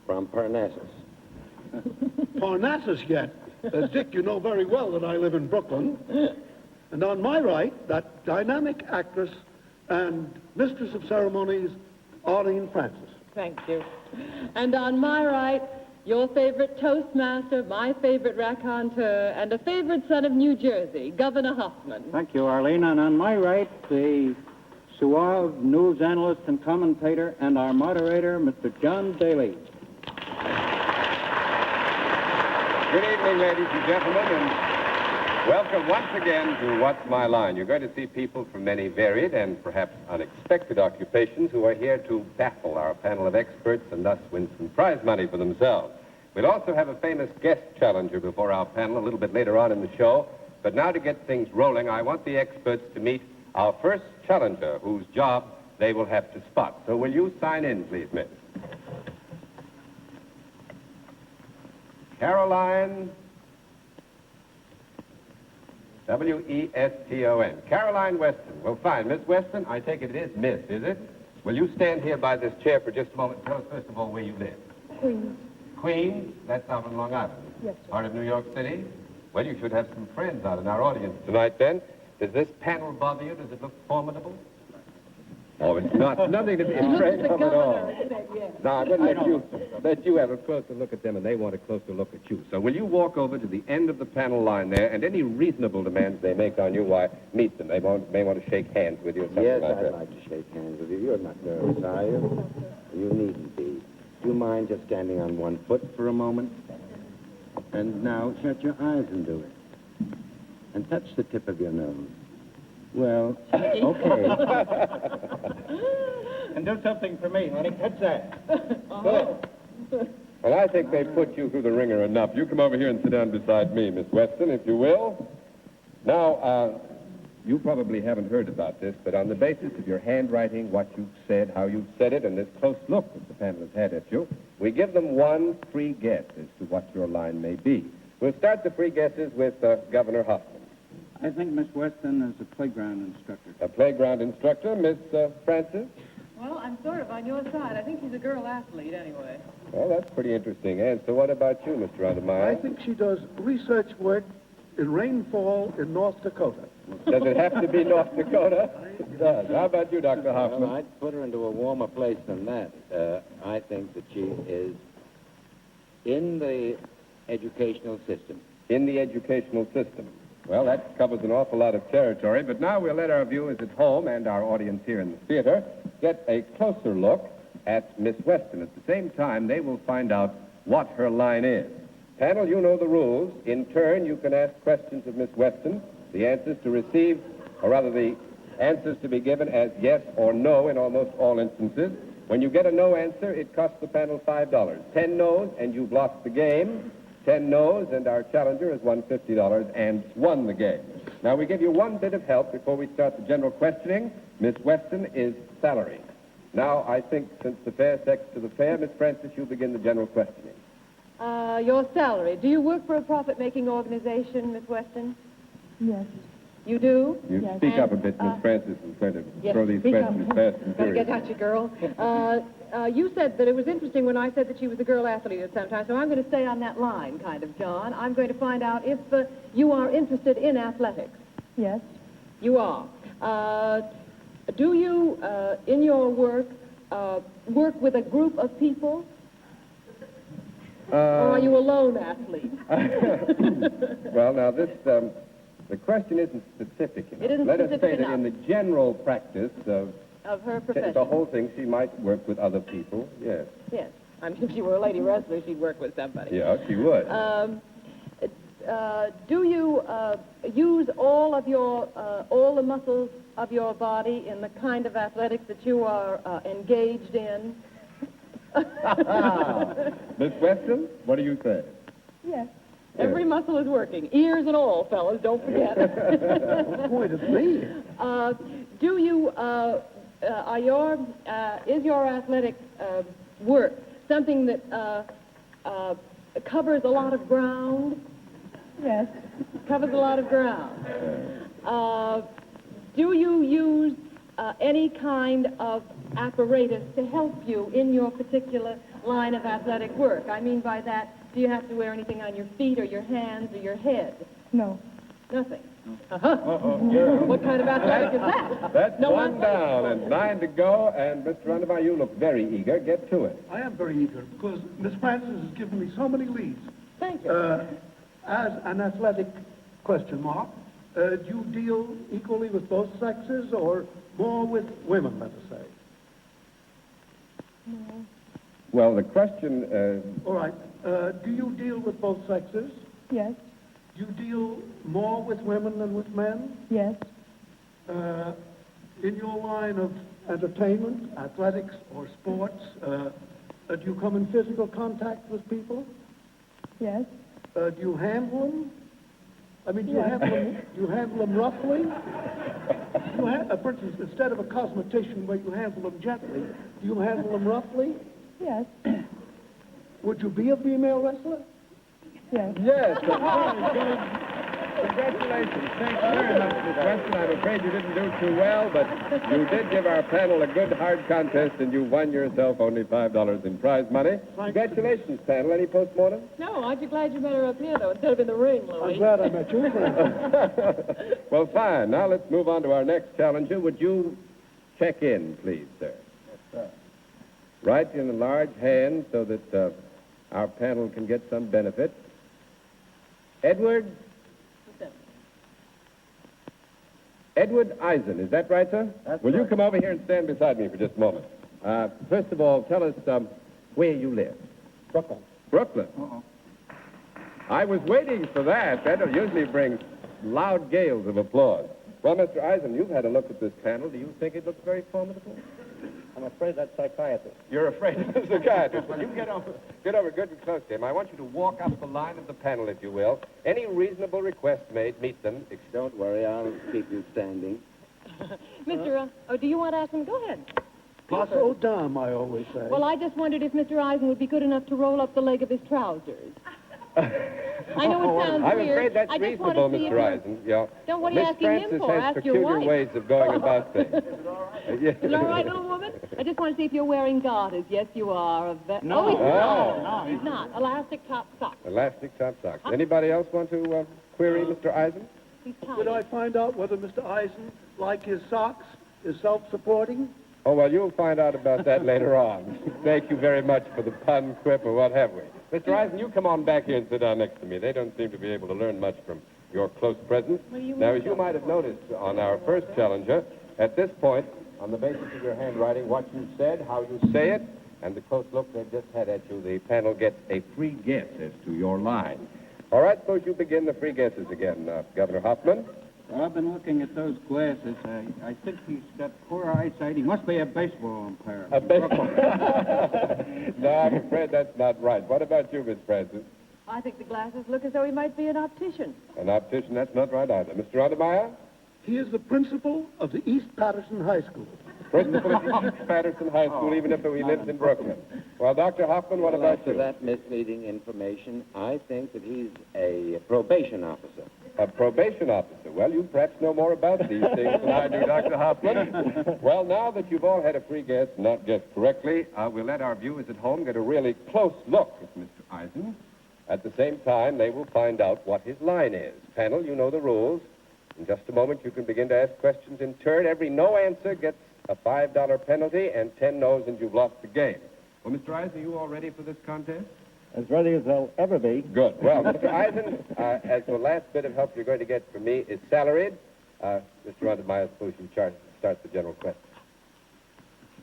P: from Parnassus.
Q: Parnassus yet? Dick, you know very well that I live in Brooklyn. And on my right, that dynamic actress and mistress of ceremonies, Arlene Francis.
E: Thank you. And on my right, your favorite Toastmaster, my favorite raconteur, and a favorite son of New Jersey, Governor Hoffman.
R: Thank you, Arlene. And on my right, the suave news analyst and commentator and our moderator, Mr. John Daly.
D: Good evening, ladies and gentlemen, and welcome once again to What's My Line. You're going to see people from many varied and perhaps unexpected occupations who are here to baffle our panel of experts and thus win some prize money for themselves. We'll also have a famous guest challenger before our panel a little bit later on in the show. But now to get things rolling, I want the experts to meet our first challenger, whose job they will have to spot. So will you sign in, please, miss? Caroline W-E-S-T-O-N. Caroline Weston. Well, fine. Miss Weston, I take it is Miss, is it? Will you stand here by this chair for just a moment? Tell us, first of all, where you live.
S: Queens.
D: Queens? That's out on Long Island.
S: Yes, sir.
D: Part of New York City? Well, you should have some friends out in our audience tonight, then. Does this panel bother you? Does it look formidable? Oh, it's not. Nothing to be afraid of at all. No, I'm going to let you have a closer look at them, and they want a closer look at you. So will you walk over to the end of the panel line there, and any reasonable demands they make on you, why, meet them. They may want to shake hands with you or something
P: Yes,
D: like that.
P: I'd like to shake hands with you. You're not nervous, are you? You needn't be. Do you mind just standing on one foot for a moment? And now shut your eyes and do it. And touch the tip of your nose. Well, okay.
R: And do something for me, honey. What's that? Good.
D: Well, I think they put you through the ringer enough. You come over here and sit down beside me, Miss Weston, if you will. Now, you probably haven't heard about this, but on the basis of your handwriting, what you've said, how you've said it, and this close look that the panel has had at you, we give them one free guess as to what your line may be. We'll start the free guesses with Governor Hoffman.
R: I think Miss Weston is a playground instructor.
D: A playground instructor, Miss Francis?
E: Well, I'm sort of on your side. I think she's a girl athlete anyway.
D: Well, that's pretty interesting. And so what about you, Mr. Untermeyer?
Q: I think she does research work in rainfall in North Dakota.
D: Does it have to be North Dakota? It does. How about you, Dr. Hoffman?
P: Well, I'd put her into a warmer place than that. I think that she is in the educational system.
D: In the educational system. Well, that covers an awful lot of territory, but now we'll let our viewers at home and our audience here in the theater get a closer look at Miss Weston. At the same time, they will find out what her line is. Panel, you know the rules. In turn, you can ask questions of Miss Weston. The answers to receive, or rather the answers to be given as yes or no in almost all instances. When you get a no answer, it costs the panel $5. 10 no's, and you've lost the game. 10 no's, and our challenger has won $50 and won the game. Now, we give you one bit of help before we start the general questioning. Miss Weston is salary. Now, I think since the fair sex to the fair, Miss Francis, you begin the general questioning.
E: Your salary. Do you work for a profit-making organization, Miss Weston?
S: Yes.
E: You do?
D: You
S: Yes.
D: speak up a bit, Miss Francis, and try to
E: Yes,
D: throw these
E: speak up.
D: questions fast and
E: Gotta get
D: furious.
E: at you, girl. You said that it was interesting when I said that she was a girl athlete at some time, so I'm going to stay on that line, kind of, John. I'm going to find out if you are interested in athletics.
S: Yes.
E: You are. Do you, in your work, work with a group of people? Or are you a lone athlete?
D: Well, now, this, the question isn't specific enough.
E: It isn't
D: Let us
E: specific
D: say that
E: enough.
D: in the general practice of
E: Her profession?
D: the whole thing, she might work with other people, yes.
E: Yes. I mean, if she were a lady wrestler, she'd work with somebody.
D: Yeah, she would.
E: Do you use all of your all the muscles of your body in the kind of athletics that you are engaged in?
D: Miss Weston, what do you say?
S: Yes.
E: Every muscle is working, ears and all, fellas. Don't forget.
Q: Point of me.
E: Do you is your athletic work something that covers a lot of ground?
S: Yes.
E: Covers a lot of ground. Do you use any kind of apparatus to help you in your particular line of athletic work? I mean by that, do you have to wear anything on your feet or your hands or your head?
S: No.
E: Nothing.
D: Uh-huh.
E: What kind of athletic is that?
D: That's
E: No
D: one
E: athletic.
D: down and 9 to go, and Mr. Underby, you look very eager. Get to it.
Q: I am very eager because Miss Francis has given me so many leads.
E: Thank you.
Q: As an athletic question mark, do you deal equally with both sexes or more with women, let us say?
S: No.
D: Well, the question...
Q: All right. Do you deal with both sexes?
S: Yes.
Q: Do you deal more with women than with men?
S: Yes.
Q: In your line of entertainment, athletics, or sports, do you come in physical contact with people?
S: Yes.
Q: Do you handle them? I mean, do you,
S: Yes.
Q: you handle them roughly? For instance, instead of a cosmetician where you handle them gently, do you handle them roughly?
S: Yes.
Q: Would you be a female wrestler?
S: Yes.
D: Yes, that's very good. Congratulations. Thanks very much, Miss Weston. I'm afraid you didn't do too well, but you did give our panel a good, hard contest, and you won yourself only $5 in prize money. Congratulations, panel. Any postmortem?
E: No, aren't you glad you met her up here, though, instead of in the ring, Louis?
Q: I'm glad I met you, friend.
D: Well, fine. Now let's move on to our next challenger. Would you check in, please, sir?
N: Yes, sir.
D: Write in a large hand so that our panel can get some benefit. Edward Eisen, is that right, sir?
N: That's
D: Will you
N: right.
D: come over here and stand beside me for just a moment? First of all, tell us where you live.
N: Brooklyn.
D: Brooklyn.
N: Uh-oh.
D: I was waiting for that. That usually brings loud gales of applause. Well, Mr. Eisen, you've had a look at this panel. Do you think it looks very formidable?
N: I'm afraid that's psychiatrist.
D: You're afraid of the psychiatrist. Well, you get over good and close to him. I want you to walk up the line of the panel, if you will. Any reasonable request made, meet them.
P: Don't worry, I'll keep you standing.
E: Mr. do you want to ask him? Go ahead.
Q: Pas aux dames, I always say.
E: Well, I just wondered if Mr. Eisen would be good enough to roll up the leg of his trousers. I know it sounds
D: I'm
E: weird.
D: afraid that's
E: I just want
D: reasonable,
E: to see if
D: Mr.
E: you're-
D: Eisen. Yeah.
E: Don't, what are you
D: Miss
E: asking him
D: Francis
E: for?
D: has
E: Ask your
D: peculiar
E: wife.
D: ways of going about things.
E: Is it all right, little woman? I just want to see if you're wearing garters. Yes, you are.
N: No.
E: Oh, he's not.
N: No,
E: He's not. Elastic top socks.
D: Elastic top socks. Anybody else want to query Mr. Eisen?
I: be tidy.
Q: Could I find out whether Mr. Eisen, like his socks, is self-supporting?
D: Oh, well, you'll find out about that later on. Thank you very much for the pun, quip, or what have we. Mr. Eisen, you come on back here and sit down next to me. They don't seem to be able to learn much from your close presence. Now, as you might have noticed on our first challenger, at this point, on the basis of your handwriting, what you said, how you say it, and the close look they've just had at you, the panel gets a free guess as to your line. All right, suppose you begin the free guesses again, Governor Hoffman.
R: Well, I've been looking at those glasses. I think he's got poor eyesight. He must be a baseball umpire.
D: A baseball. No, I'm afraid that's not right. What about you, Miss Francis?
S: I think the glasses look as though he might be an optician.
D: An optician, that's not right either. Mr. Untermeyer?
Q: He is the principal of the East Patterson High School.
D: Principal of East Patterson High School, even if he lives in Brooklyn. Well, Dr. Hoffman, what about
P: After
D: you?
P: that misleading information, I think that he's a probation officer.
D: A probation officer. Well, you perhaps know more about these things than I do, Dr. Hoffman. Well, now that you've all had a free guess, not guessed correctly, we'll let our viewers at home get a really close look at Mr. Eisen. At the same time, they will find out what his line is. Panel, you know the rules. In just a moment, you can begin to ask questions in turn. Every no answer gets a $5 penalty, and 10 no's, and you've lost the game. Well, Mr. Eisen, are you all ready for this contest?
N: As ready as they'll ever be.
D: Good. Well, Mr. Eisen, as the last bit of help you're going to get from me is salaried, Mr. Untermeyer, suppose you start the general question.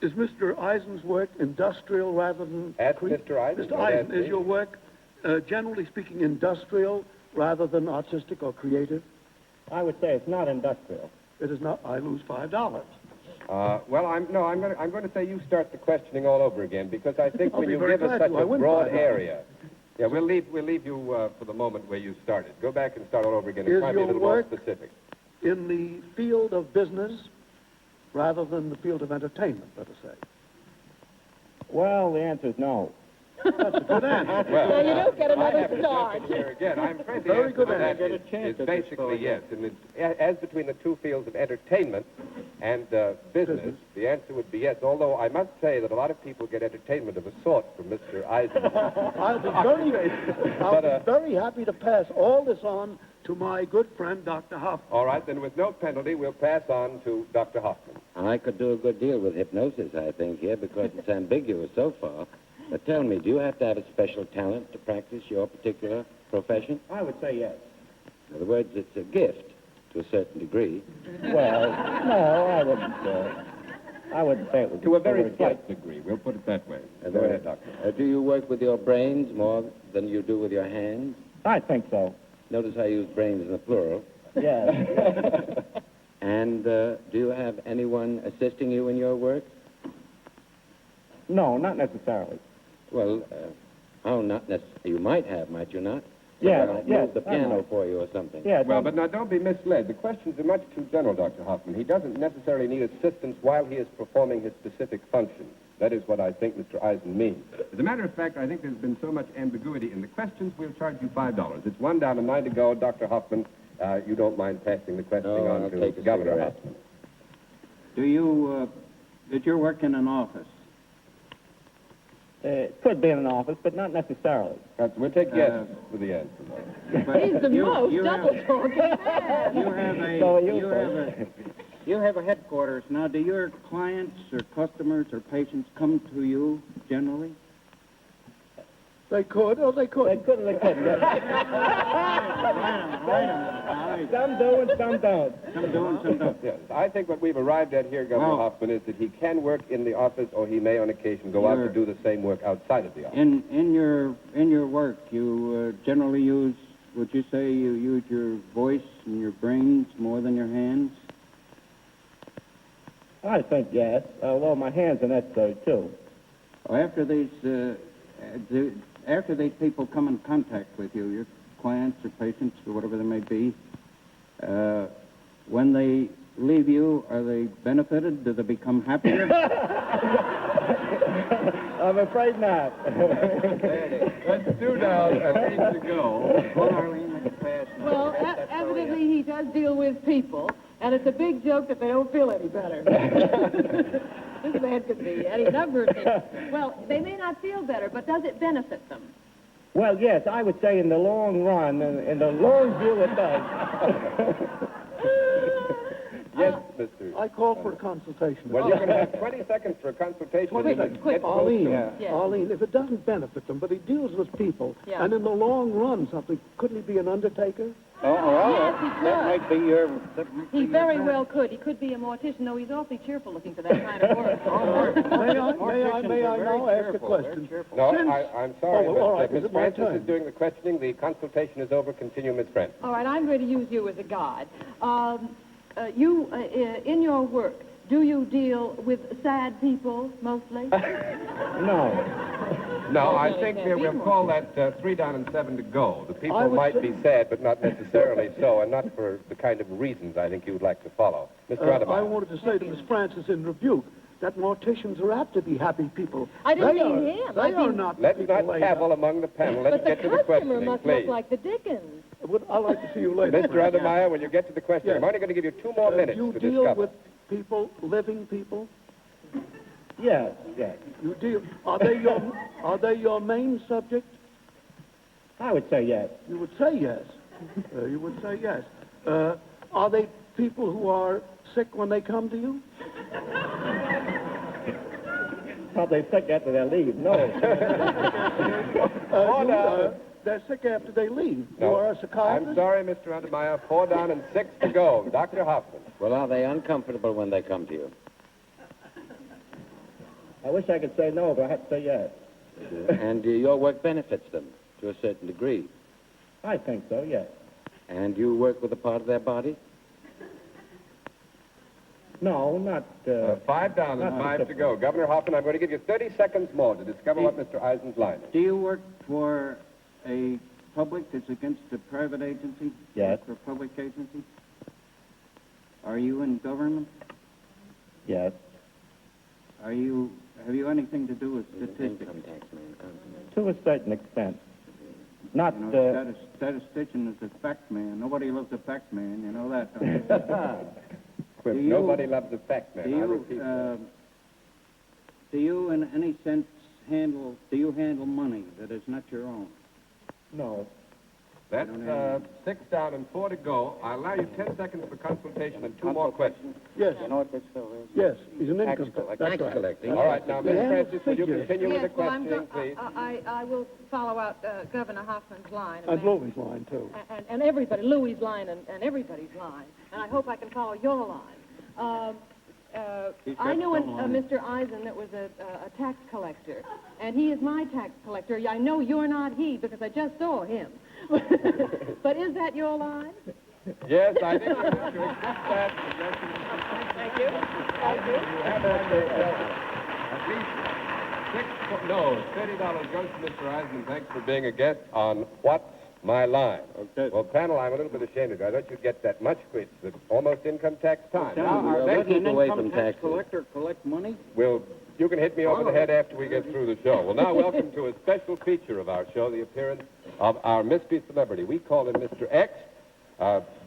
Q: Is Mr. Eisen's work industrial rather than...
D: Ask Mr. Eisen.
Q: Mr. Eisen, is your work, generally speaking, industrial rather than artistic or creative?
N: I would say it's not industrial.
Q: It is not. I lose $5.
D: Well, I'm going to say you start the questioning all over again, because I think
Q: I'll
D: when
Q: be
D: you
Q: very
D: give us
Q: glad
D: such
Q: to. I
D: a
Q: win
D: broad
Q: $5.
D: area... Yeah, we'll leave you for the moment where you started. Go back and start all over again.
Q: Is
D: It might be a
Q: your
D: little more
Q: work-
D: specific.
Q: In the field of business rather than the field of entertainment, let us say.
N: Well, the answer is no.
Q: That's a good answer.
D: Well,
S: So you don't get
D: I
S: another
D: have to
S: start.
D: jump in here again. I'm afraid the
Q: Very
D: answer
Q: good
D: to that
Q: answer.
D: is,
N: Get a chance
D: is
N: at this
D: basically
N: fellow.
D: yes. And as between the two fields of entertainment and business, the answer would be yes. Although I must say that a lot of people get entertainment of a sort from Mr. Eisen.
Q: I'll be very happy to pass all this on to my good friend, Dr. Hoffman.
D: All right, then with no penalty, we'll pass on to Dr. Hoffman.
P: I could do a good deal with hypnosis, I think, here, because it's ambiguous so far. But tell me, do you have to have a special talent to practice your particular profession?
N: I would say yes.
P: In other words, it's a gift to a certain degree.
N: Well, no, I wouldn't say it would be
D: To a very
N: gift.
D: slight degree. We'll put it that way. Go ahead, Doctor.
P: Do you work with your brains more than you do with your hands?
N: I think so.
P: Notice I use brains in the plural.
N: Yes.
P: And do you have anyone assisting you in your work?
N: No, not necessarily.
P: Well, how not necessarily? You might have, might you not?
N: Yeah,
P: Somebody
N: yes,
P: move the
N: I
P: piano
N: might.
P: for you or something.
N: Yeah,
D: Well, but now don't be misled. The questions are much too general, Dr. Hoffman. He doesn't necessarily need assistance while he is performing his specific function. That is what I think Mr. Eisen means. As a matter of fact, I think there's been so much ambiguity in the questions, we'll charge you $5. It's 1 down and 9 to go. Dr. Hoffman, you don't mind passing the questioning
P: No,
D: on
P: I'll
D: to
P: take a
D: Governor
P: cigarette.
D: Hoffman.
R: Did you work in an office?
N: It could be in an office, but not necessarily.
D: We'll take yes for the answer.
R: But
S: He's the most
R: you
S: double-talking man.
R: You have a headquarters. Now, do your clients or customers or patients come to you generally?
Q: They could, or they couldn't.
N: They couldn't. Some do and some don't.
R: Some do and some don't.
D: Yes, I think what we've arrived at here, Governor Hoffman, is that he can work in the office, or he may on occasion go out to do the same work outside of the office.
R: In your work, you generally use, would you say you use your voice and your brains more than your hands?
N: I think yes, although my hands are necessary, too.
R: After these people come in contact with you, your clients or patients or whatever they may be, when they leave you, are they benefited? Do they become happier?
N: I'm afraid not.
D: That's 2 down and 8 to go.
S: Well, evidently he does deal with people, and it's a big joke that they don't feel any better. This man could be any number of things. Well, they may not feel better, but does it benefit them?
N: Well, yes, I would say in the long run, in the long view, it does.
D: Yes, Mr.
Q: I call for a consultation.
D: Well, you're going to have 20 seconds for a consultation.
Q: 20 seconds. Arlene,
D: Yeah.
Q: Arlene, if it doesn't benefit them, but he deals with people, and in the long run something, couldn't he be an undertaker?
S: Yes, he could.
N: That might be your...
S: He very well could. He could be a mortician, though he's awfully cheerful looking for that kind of work.
Q: May I now ask a question?
D: No,
Q: Since-
D: I'm sorry,
Q: Oh,
D: but
Q: all right,
D: Miss
Q: is it my
D: Francis
Q: turn?
D: is doing the questioning. The consultation is over. Continue, Miss Francis.
S: All right, I'm going to use you as a guide. In your work, do you deal with sad people mostly?
D: No, I think we'll call that 3 down and 7 to go. The
Q: I
D: people
Q: would
D: might
Q: say-
D: be sad, but not necessarily so, and not for the kind of reasons I think you would like to follow. Mr.
Q: I
D: Adebayo.
Q: wanted to say to Miss Francis in rebuke that morticians are apt to be happy people.
S: I didn't
Q: They
S: mean
Q: are-
S: him.
Q: They
S: I
Q: are
S: mean-
Q: not
D: Let's
Q: people
D: not
Q: laid
D: cavil
Q: up.
D: among the panel. Let's
S: But the
D: get to the
S: customer
D: questioning,
S: must
D: please.
S: look like the Dickens.
Q: I'd like to see you later.
D: Mr. Adebayo, when you get to the questioning,
Q: Yes.
D: I'm only going to give you 2 more minutes
Q: You
D: to
Q: deal
D: discover.
Q: with people, living people?
N: Yes, yes.
Q: You deal. Are they your main subject?
N: I would say yes.
Q: You would say yes. You would say yes. Are they people who are sick when they come to you?
N: Probably sick after they leave. No.
Q: They're sick after they leave.
D: No.
Q: You are a psychiatrist?
D: I'm sorry, Mr. Adebayo. 4 down and 6 to go. Dr. Hoffman.
P: Well, are they uncomfortable when they come to you?
N: I wish I could say no, but I have to say yes.
P: And your work benefits them to a certain degree.
N: I think so, yes.
P: And you work with a part of their body?
N: No, not...
D: 5 down and
N: not
D: 5 to go. Governor Hoffman, I'm going to give you 30 seconds more to discover what Mr. Eisen's line is.
R: Do you work for a public that's against a private agency?
N: Yes.
R: For a public agency? Are you in government?
N: Yes.
R: Have you anything to do with statistics?
N: To a certain extent. Not...
R: You know, statistician is a fact man. Nobody loves a fact man. You know that, don't you?
D: Quip, nobody loves a fact man. I repeat that.
R: Do you, in any sense, handle money that is not your own?
N: No.
D: That's 6 down and 4 to go. I'll allow you 10 seconds for consultation and 2 more questions.
Q: Yes.
R: You know what this still is?
Q: Yes, he's an income
P: Tax collector.
D: All right, now, Miss
Q: Yeah.
D: Francis, will you
Q: Figures.
D: continue with the
S: Yes, well,
D: questioning, please?
S: I will follow out Governor Hoffman's line.
Q: And Louis' line, too.
S: And everybody, Louis' line and everybody's line. And I hope I can follow your line. I knew Mr. Eisen that was a tax collector, and he is my tax collector. I know you're not he because I just saw him. But is that your line?
D: Yes, I think you need to accept that.
S: Thank you. Thank you.
D: You have at least $30 goes to Mr. Eisen. Thanks for being a guest on What's My Line.
P: Okay.
D: Well, panel, I'm a little bit ashamed of you. I thought you'd get that much quick. It's almost income tax time. Now, our
P: let's
D: next
P: keep away from
R: Income tax
P: taxes.
R: collector collect money?
D: you can hit me over the head after we get through the show. Well, now, welcome to a special feature of our show, the appearance of our mystery celebrity. We call him Mr. X,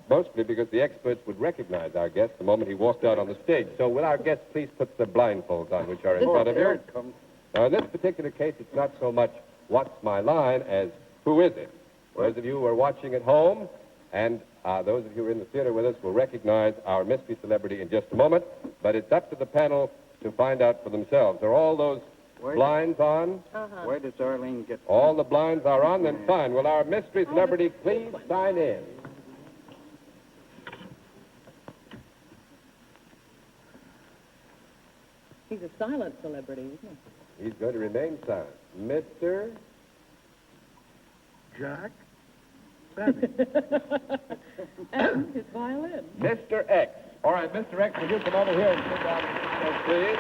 D: mostly because the experts would recognize our guest the moment he walked out on the stage. So will our guest please put the blindfolds on, which are in front of you?
R: Here it comes.
D: Now, in this particular case, it's not so much what's my line as who is it? Those of you who are watching at home and those of you who are in the theater with us will recognize our mystery celebrity in just a moment, but it's up to the panel to find out for themselves. Are all those blinds on?
R: Where does Arlene get...
D: All the blinds are on? Then fine. Will our mystery celebrity please sign in?
S: He's a silent celebrity, isn't
D: He's going to remain silent. Mr.
Q: Jack?
S: And his violin.
D: Mr. X. All right, Mr. X, will you come over here and sit down beside us, please?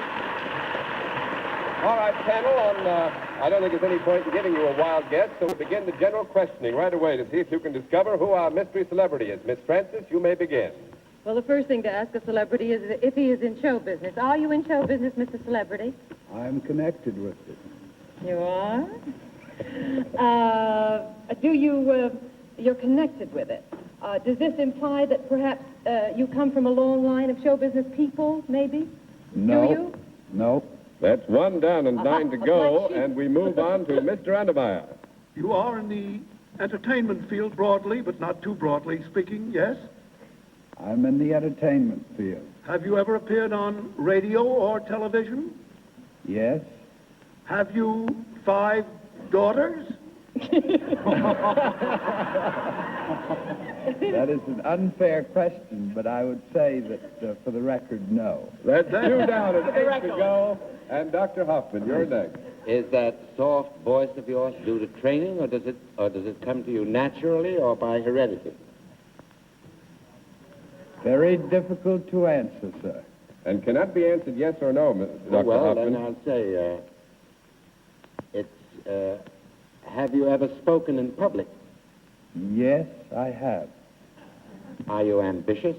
D: All right, panel, I don't think there's any point in giving you a wild guess, so we'll begin the general questioning right away to see if you can discover who our mystery celebrity is. Miss Francis, you may begin.
S: Well, the first thing to ask a celebrity is if he is in show business. Are you in show business, Mr. Celebrity?
Q: I'm connected with it.
S: You are? You're connected with it. Does this imply that perhaps you come from a long line of show business people, maybe?
Q: No.
S: Do you?
Q: No.
D: That's 1 down and 9 to go, and we move on to Mr. Adebayo.
Q: You are in the entertainment field broadly, but not too broadly speaking, yes?
T: I'm in the entertainment field.
Q: Have you ever appeared on radio or television?
T: Yes.
Q: Have you 5 daughters?
T: That is an unfair question, but I would say that, for the record, no.
D: That's 2 down and 8 to go. And Dr. Hoffman, you're next.
P: Is that soft voice of yours due to training, or does it come to you naturally or by heredity?
T: Very difficult to answer, sir.
D: And cannot be answered yes or no, Dr.
P: Well,
D: Hoffman.
P: then I'll say, have you ever spoken in public?
T: Yes, I have.
P: Are you ambitious?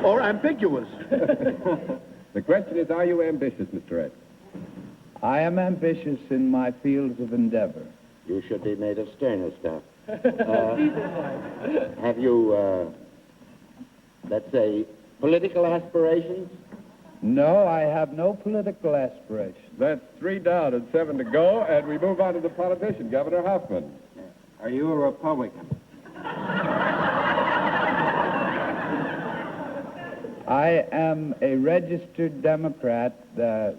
Q: Or ambiguous?
D: The question is, are you ambitious, Mr. X?
T: I am ambitious in my fields of endeavor.
P: You should be made of sterner stuff. Have you, let's say, political aspirations?
T: No, I have no political aspirations.
D: That's 3 down and 7 to go, and we move on to the politician, Governor Hoffman.
R: Are you a Republican?
T: I am a registered Democrat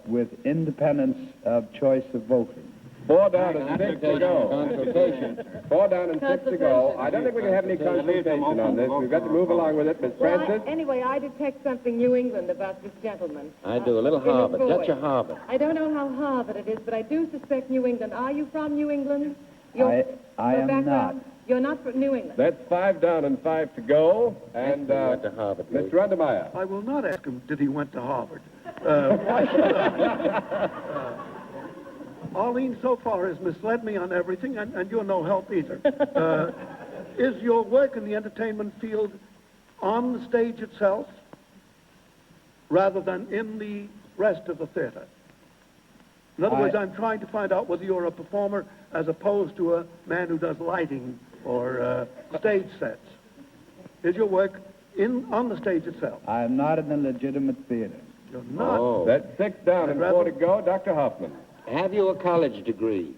T: with independence of choice of voting.
D: 4 down and 6 to go.
P: Consultation.
D: 4 down and 6 to go. I don't think we can have any consultation on this. We've got to move along with it. Miss Francis?
S: Anyway, I detect something New England about this gentleman.
P: I do. A little
S: In his
P: Harvard.
S: voice.
P: Dutch or Harvard?
S: I don't know how Harvard it is, but I do suspect New England. Are you from New England?
T: I
S: Your
T: am
S: background?
T: not.
S: You're not from New England.
D: That's 5 down and 5 to go. And
P: went to Harvard.
D: Mr. Undermeyer.
Q: I will not ask him, did he went to Harvard? Why should I? Arlene so far has misled me on everything, and you're no help either. Is your work in the entertainment field on the stage itself rather than in the rest of the theater? In other words, I'm trying to find out whether you're a performer as opposed to a man who does lighting or stage sets. Is your work on the stage itself?
T: I am not in the legitimate theater.
Q: You're not?
D: Oh. That's 6 down and 4 to go. Dr. Hoffman.
P: Have you a college degree?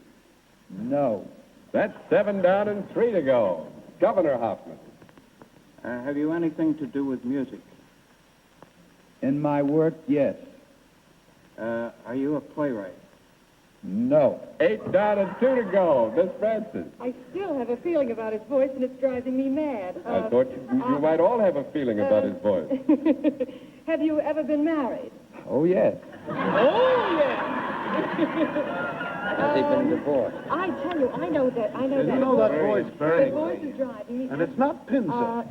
T: No.
D: That's 7 down and 3 to go. Governor Hoffman.
R: Have you anything to do with music?
T: In my work, yes.
R: Are you a playwright?
T: No.
D: 8 down and 2 to go. Miss Francis.
S: I still have a feeling about his voice, and it's driving me mad.
D: I thought you might all have a feeling about his voice.
S: Have you ever been married?
T: Oh, yes.
S: Oh, yes.
P: Has he been divorced?
S: I tell you, I know that.
Q: You know that voice very
S: The voice is driving me.
Q: And it's not Pinzer.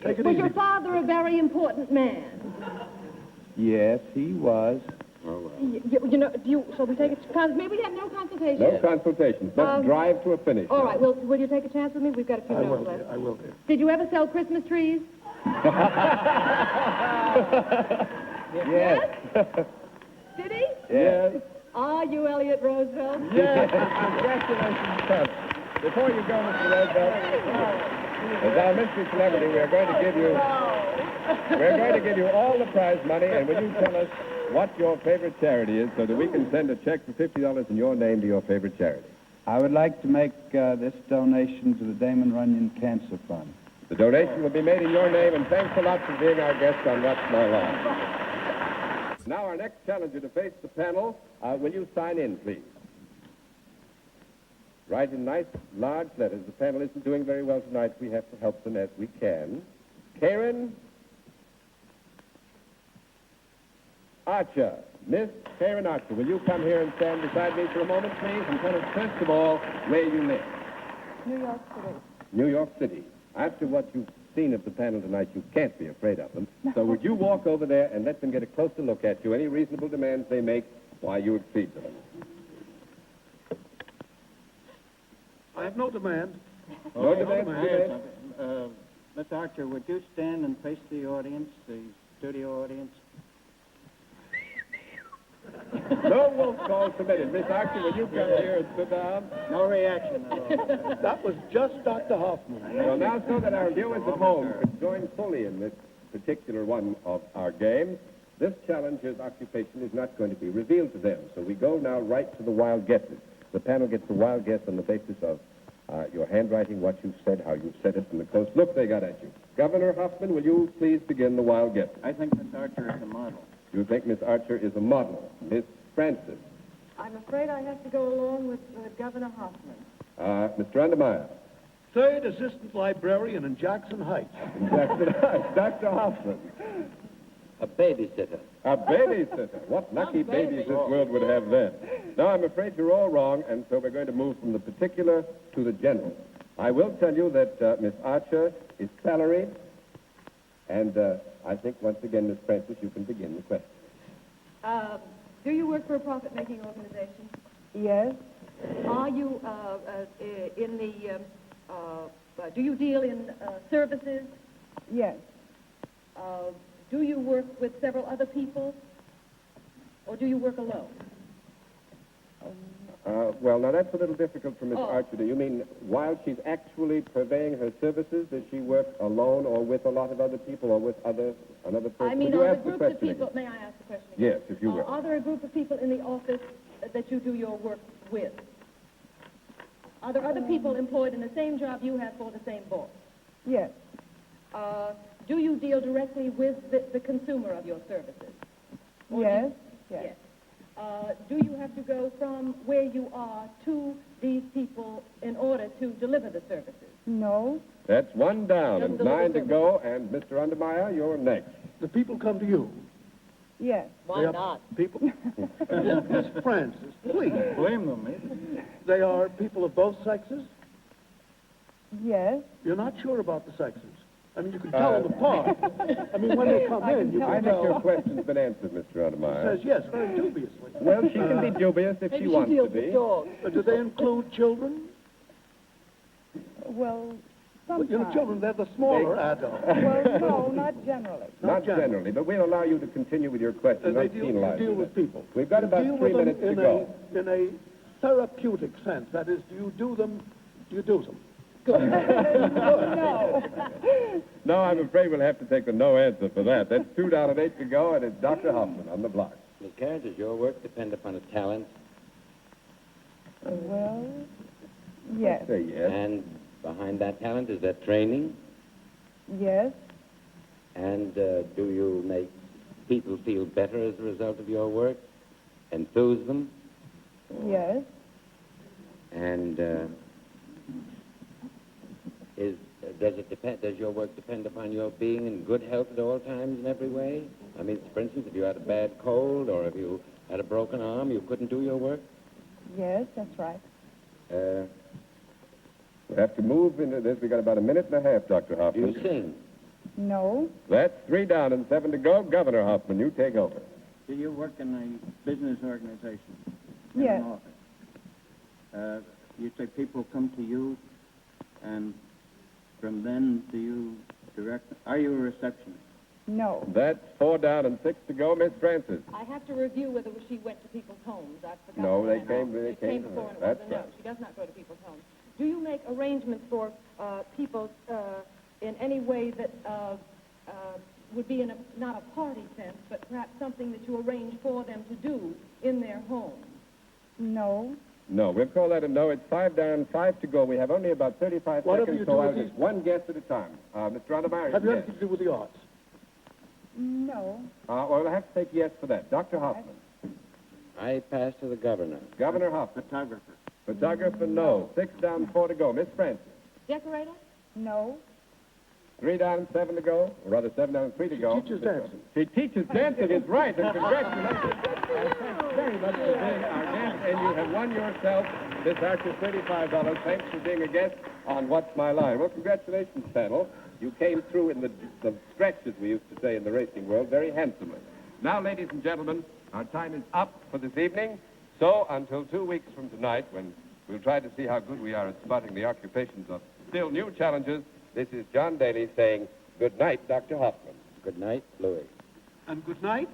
Q: Take it
S: Was
Q: easy.
S: your father a very important man?
T: Yes, he was.
S: You know, shall we take a chance? Maybe we have no consultation.
D: No consultations. Let's drive to a finish.
S: All right, will you take a chance with me? We've got a few minutes left.
Q: I will, dear.
S: Did you ever sell Christmas trees?
T: Yes.
S: Did he?
T: Yes.
S: Are you Elliot Roosevelt?
D: Yes. Congratulations, Tubbs. Before you go, Mr. Roosevelt, as our mystery celebrity, we're going to give you all the prize money, and will you tell us what your favorite charity is so that we can send a check for $50 in your name to your favorite charity?
T: I would like to make this donation to the Damon Runyon Cancer Fund.
D: The donation will be made in your name, and thanks a lot for being our guest on What's My Line. Now, our next challenger to face the panel, will you sign in, please? Write in nice, large letters. The panel isn't doing very well tonight. We have to help them as we can. Karen Archer. Miss Karen Archer, will you come here and stand beside me for a moment, please, and tell us, first of all, where you live?
S: New York City.
D: New York City. After what you've seen of the panel tonight, you can't be afraid of them. So would you walk over there and let them get a closer look at you? Any reasonable demands they make, why, you accede to them.
Q: I have no demand.
D: No demand.
R: Miss Archer, would you stand and face the audience, the studio audience?
D: No wolf calls permitted. Miss Archer, will you come here and sit down?
R: No reaction at all.
Q: That was just Dr. Hoffman.
D: Well, now, so that our viewers at home could join fully in this particular one of our games, this challenger's occupation is not going to be revealed to them. So we go now right to the wild guesses. The panel gets a wild guess on the basis of your handwriting, what you've said, how you've said it, and the close look they got at you. Governor Hoffman, will you please begin the wild guess?
R: I think Miss Archer is a model.
D: You think Miss Archer is a model. Miss Francis.
S: I'm afraid I have to go along with Governor Hoffman.
D: Mr. Undermeyer.
Q: Third assistant librarian in Jackson Heights.
D: Jackson Heights. Dr. Hoffman.
P: A babysitter.
D: A babysitter. What lucky babies this world would have then. Now, I'm afraid you're all wrong, and so we're going to move from the particular to the general. I will tell you that Miss Archer is salaried, and I think once again, Miss Francis, you can begin the question.
S: Do you work for a profit-making organization?
U: Yes.
S: Are you do you deal in services?
U: Yes.
S: Do you work with several other people, or do you work alone?
D: Well, now that's a little difficult for Miss
S: Oh.
D: Archer. Do you mean while she's actually purveying her services, does she work alone or with a lot of other people or with another person?
S: I mean,
D: Would you
S: are there
D: ask the
S: groups of
D: question
S: people?
D: again?
S: May I ask the question again?
D: Yes, if you will.
S: Are there a group of people in the office that you do your work with? Are there other people employed in the same job you have for the same boss?
U: Yes.
S: Do you deal directly with the consumer of your services? Or
U: Yes.
S: Yes. Do you have to go from where you are to these people in order to deliver the services?
U: No.
D: That's one down and
S: Doesn't
D: 9 to
S: deliver
D: go, and Mr. Undermeyer, you're next.
Q: The people come to you.
U: Yes.
S: Why not?
Q: People. Miss Francis, please.
R: Blame them, eh?
Q: They are people of both sexes?
U: Yes.
Q: You're not sure about the sexes. I mean, you can tell them apart. I mean, when they come in, you
D: I
Q: can
D: think
Q: tell.
D: your question's been answered, Mr. Undermeyer.
Q: Says yes, very dubiously.
D: Well, she can be dubious if she wants to be.
Q: Do they include children?
U: Well,
Q: Well,
U: sometimes.
Q: you know, children, they're the smaller adults.
U: Well, no, not generally.
D: Not generally, but we'll allow you to continue with your question.
Q: They
D: Not
Q: deal
D: penalize you.
Q: with people.
D: We've got
Q: You
D: about
Q: deal
D: 3
Q: with them
D: minutes to
Q: in
D: go.
Q: In a therapeutic sense. That is, do you do them? Good.
U: No.
D: No, I'm afraid we'll have to take the no answer for that. That's 2 down and 8 to go, and it's Dr. Hoffman on the block.
P: Miss Carriage, does your work depend upon a talent?
U: Well, yes.
D: Say yes.
P: And behind that talent, is there training?
U: Yes.
P: And do you make people feel better as a result of your work? Enthuse them?
U: Yes.
P: And does your work depend upon your being in good health at all times in every way? I mean, for instance, if you had a bad cold or if you had a broken arm, you couldn't do your work?
U: Yes, that's right.
D: We'll have to move into this. We've got about 1.5 minutes, Dr.
P: Do
D: Hoffman.
P: you sing?
U: No.
D: That's 3 down and 7 to go. Governor Hoffman, you take over.
R: Do you work in a business organization? In
U: Yes.
R: an office? You say people come to you, and from then do you direct? Are you a receptionist?
U: No.
D: That's 4 down and 6 to go. Miss Francis.
S: I have to review whether she went to people's homes. I forgot.
D: No, they
S: that.
D: came to
S: It came
D: her.
S: before and it
D: That's
S: was a no.
D: right.
S: She does not go to people's homes. Do you make arrangements for people in any way that would be in not a party sense, but perhaps something that you arrange for them to do in their home?
U: No.
D: No, we'll call that a no. It's 5 down, 5 to go. We have only about 35
Q: Whatever
D: seconds,
Q: you
D: so
Q: do
D: I'll
Q: with
D: just
Q: these-
D: one guess at a time. Mr. Undermeyer,
Q: Have you
D: yes.
Q: anything to do with the arts?
U: No.
D: Well, we'll have to take yes for that. Dr. Hoffman.
P: I pass to the governor.
D: Governor Hoffman.
R: Photographer.
D: Photographer, no. 6 down, 4 to go. Miss Francis.
S: Decorator?
U: No.
D: 3 down and 7 to go. Or rather, 7 down and 3 to go.
Q: teaches dancing.
D: She teaches dancing, is right. And congratulations. And thanks very much for being our guest. And you have won yourself, Miss Archer, $35. Thanks for being a guest on What's My Line. Well, congratulations, panel. You came through in the stretch, as we used to say in the racing world, very handsomely. Now, ladies and gentlemen, our time is up for this evening. So, until 2 weeks from tonight, when we'll try to see how good we are at spotting the occupations of still new challenges, this is John Daly saying good night, Dr. Hoffman.
P: Good night, Louis.
Q: And good night,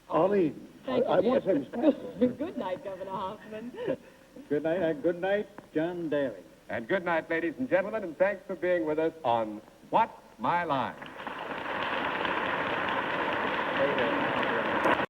Q: Arlene.
S: Thank you,
Q: I want
S: dear.
Q: to say,
S: Good night, Governor Hoffman.
R: Good night, John Daly.
D: And good night, ladies and gentlemen, and thanks for being with us on What's My Line.
N: Later.